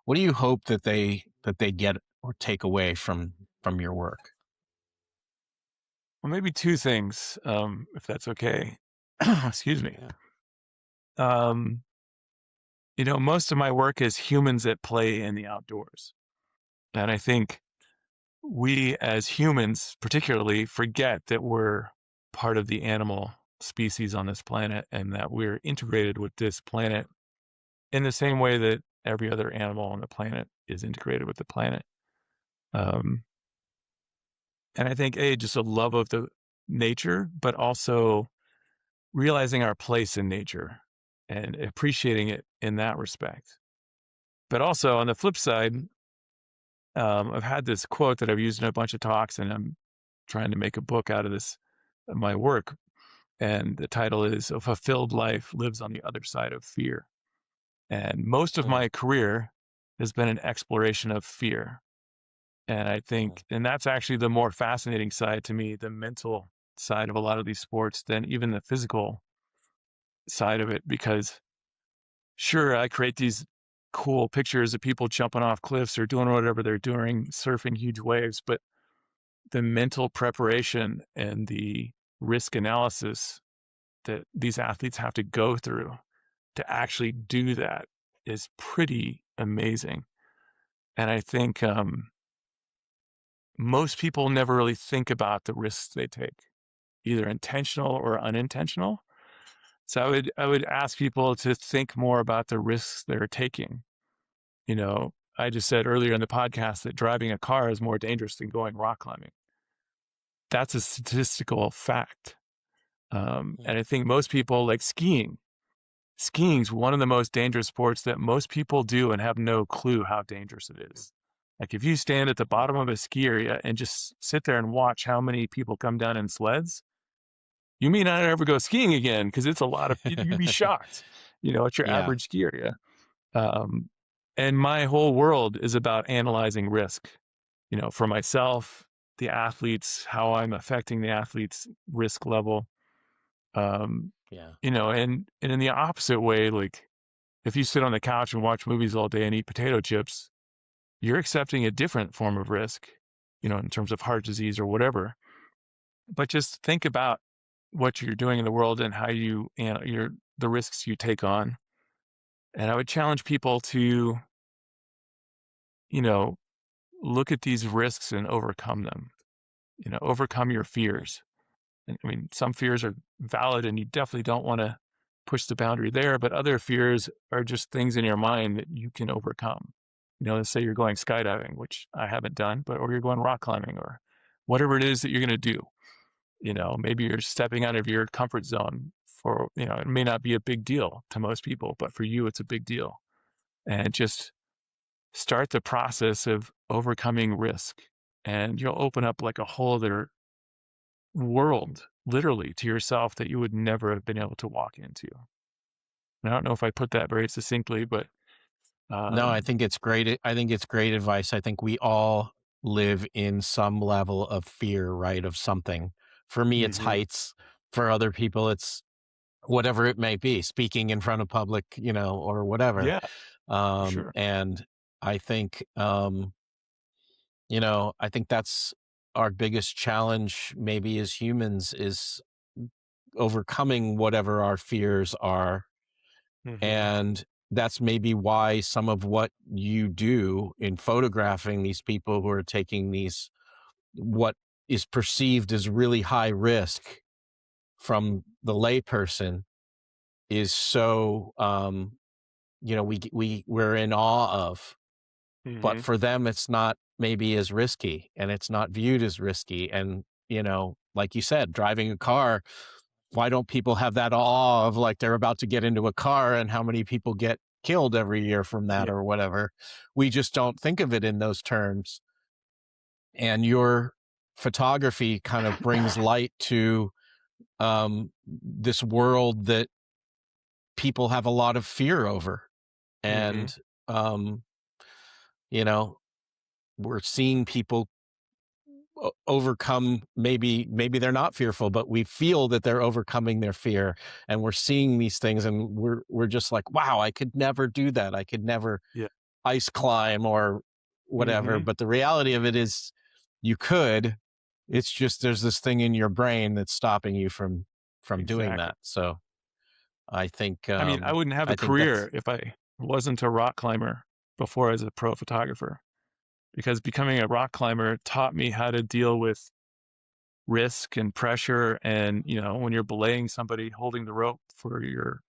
What do you hope that they get or take away from your work? Well, maybe two things, if that's okay. Excuse me. Yeah. Um, most of my work is humans at play in the outdoors. And I think we as humans particularly forget that we're part of the animal species on this planet and that we're integrated with this planet in the same way that every other animal on the planet is integrated with the planet. Um, and I think, just a love of the nature, but also realizing our place in nature and appreciating it in that respect. But also on the flip side, I've had this quote that I've used in a bunch of talks, and I'm trying to make a book out of this, my work. And the title is "A Fulfilled Life Lives on the Other Side of Fear." And most of Mm, my career has been an exploration of fear. And I mm, think, and that's actually the more fascinating side to me, the mental side of a lot of these sports than even the physical side of it. Because sure, I create these cool pictures of people jumping off cliffs or doing whatever they're doing, surfing huge waves, but the mental preparation and the risk analysis that these athletes have to go through to actually do that is pretty amazing. And I think most people never really think about the risks they take, either intentional or unintentional. So I would ask people to think more about the risks they're taking. You know, I just said earlier in the podcast that driving a car is more dangerous than going rock climbing. That's a statistical fact. mm. And I think most people like skiing. Skiing's one of the most dangerous sports that most people do and have no clue how dangerous it is. Like if you stand at the Yeah. bottom of a ski area and just sit there and watch how many people come down in sleds, you may not ever go skiing again because it's a lot of, you'd be shocked, at your Yeah. average ski area. Um, and my whole world is about analyzing risk, for myself, the athletes, how I'm affecting the athletes' risk level. Um, Yeah. and in the opposite way, like if you sit on the couch and watch movies all day and eat potato chips, you're accepting a different form of risk, in terms of heart disease or whatever. But just think about what you're doing in the world and how the risks you take on. And I would challenge people to, you know, look at these risks and overcome them, overcome your fears. And, I mean, some fears are valid and you definitely don't want to push the boundary there, but other fears are just things in your mind that you can overcome. Let's say you're going skydiving, which I haven't done, or you're going rock climbing or whatever it is that you're going to do. Maybe you're stepping out of your comfort zone it may not be a big deal to most people, but for you, it's a big deal. And just start the process of overcoming risk and you'll open up like a whole other world literally to yourself that you would never have been able to walk into. And I don't know if I put that very succinctly, but No, I um, think it's great. I think it's great advice. I think we all live in some level of fear, right? Of something. For me, it's mhm. heights. For other people, it's whatever it may be, speaking in front of public, or whatever. Yeah, for sure. And I think, I think that's our biggest challenge, maybe as humans, is overcoming whatever our fears are. Hmm. And that's maybe why some of what you do in photographing these people who are taking these, what is perceived as really high risk from the layperson, is so, we're in awe of. But Hmm. for them, it's not maybe as risky and it's not viewed as risky. And, like you said, driving a car, why don't people have that awe of like they're about to get into a car and how many people get killed every year from that Yeah. or whatever? We just don't think of it in those terms. And your photography kind of brings light to this world that people have a lot of fear over. Hmm. And, um, you know, we're seeing people overcome, maybe they're not fearful, but we feel that they're overcoming their fear, and we're seeing these things and we're just like, wow, I could never do that, I could never Yeah. ice climb or whatever. Hmm. But the reality of it is you could. It's just there's this thing in your brain that's stopping you from doing Exactly. that. So I think I mean, I wouldn't have I a think that's career if I wasn't a rock climber before as a pro photographer. because becoming a rock climber taught me how to deal with risk and pressure. And, when you're belaying somebody holding the rope for your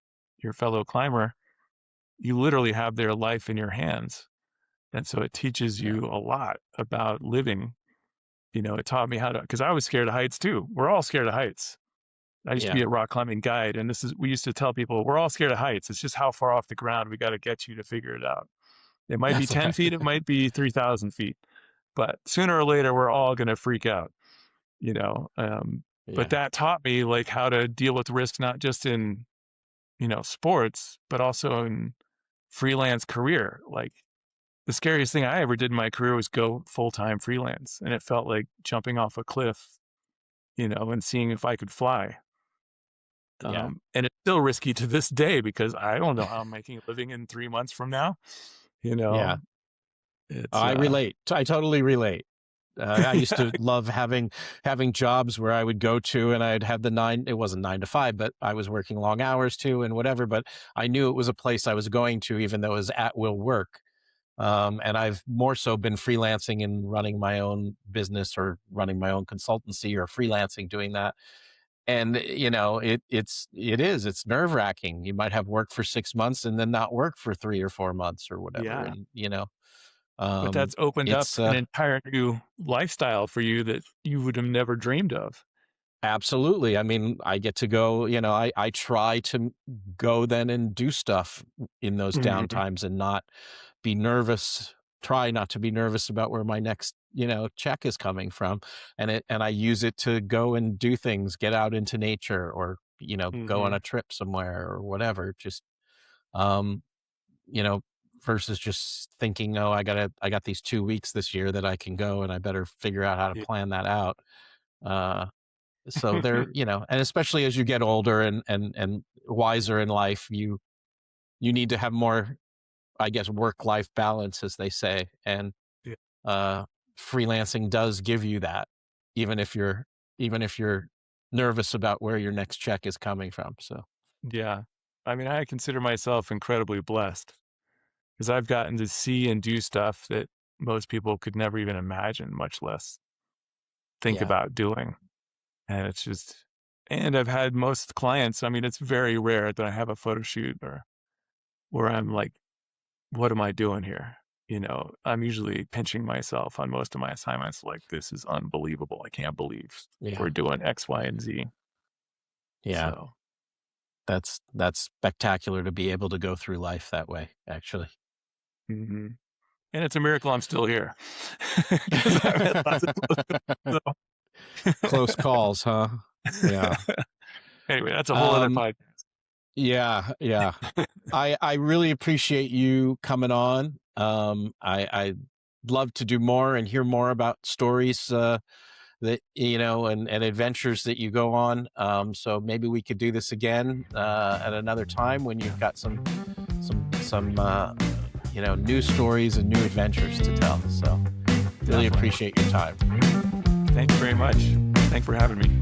fellow climber, you literally have their life in your hands. And so it teaches Yeah. you a lot about living. It taught me how to, because I was scared of heights too. We're all scared of heights. I used to be Yeah. a rock climbing guide, and we used to tell people, we're all scared of heights. It's just how far off the ground we got to get you to figure it out. It might be That's 10 right. feet, it might be 3,000 feet, but sooner or later, we're all going to freak out, you know? But Yeah. that taught me like how to deal with risk, not just in, sports, but also in freelance career. Like the scariest thing I ever did in my career was go full-time freelance. And it felt like jumping off a cliff, and seeing if I could fly. Yeah. And it's still risky to this day because I don't know how I'm making a living in 3 months from now. You Yeah. know, it's I relate. I totally relate. I used yeah, to love having jobs where I would go to and I'd have it wasn't 9 to 5, but I was working long hours too and whatever, but I knew it was a place I was going to, even though it was at will work. And I've more so been freelancing and running my own business or running my own consultancy or freelancing doing that. And it's nerve wracking. You might have work for 6 months and then not work for 3 or 4 months or whatever. yeah. And But that's opened up it's an entire new lifestyle for you that you would have never dreamed of. absolutely. I mean, I get to go, I try to go then and do stuff in those Mhm. downtimes and not be nervous, try not to be nervous about where my next, check is coming from. And I use it to go and do things, get out into nature or, go on Mhm. a trip somewhere or whatever. Just, um, you know, versus just thinking, no, I got these 2 weeks this year that I can go and I better figure out how to Yeah. plan that out. Uh, so they're, and especially as you get older and wiser in life, you need to have more, I guess, work-life balance, as they say. And Yeah. uh, freelancing does give you that, even if you're nervous about where your next check is coming from. So Yeah. I mean, I consider myself incredibly blessed because I've gotten to see and do stuff that most people could never even imagine, much less think yeah, about doing. And it's just, and I've had most clients, I mean, it's very rare that I have a photo shoot or where I'm like, what am I doing here? I'm usually pinching myself on most of my assignments. Like, this is unbelievable. I can't believe yeah, we're doing X, Y, and Z. yeah. So, That's spectacular to be able to go through life that way, actually. mhm. And it's a miracle I'm still here because I've had lots of close Close calls, huh? Yeah. Anyway, that's a whole other Um, podcast. yeah, yeah. I really appreciate you coming on. I'd love to do more and hear more about stories that and adventures that you go on. So maybe we could do this again at another time when you've got some news stories and new adventures to tell. So really Definitely. appreciate your time. Thank you very much. Thanks for having me.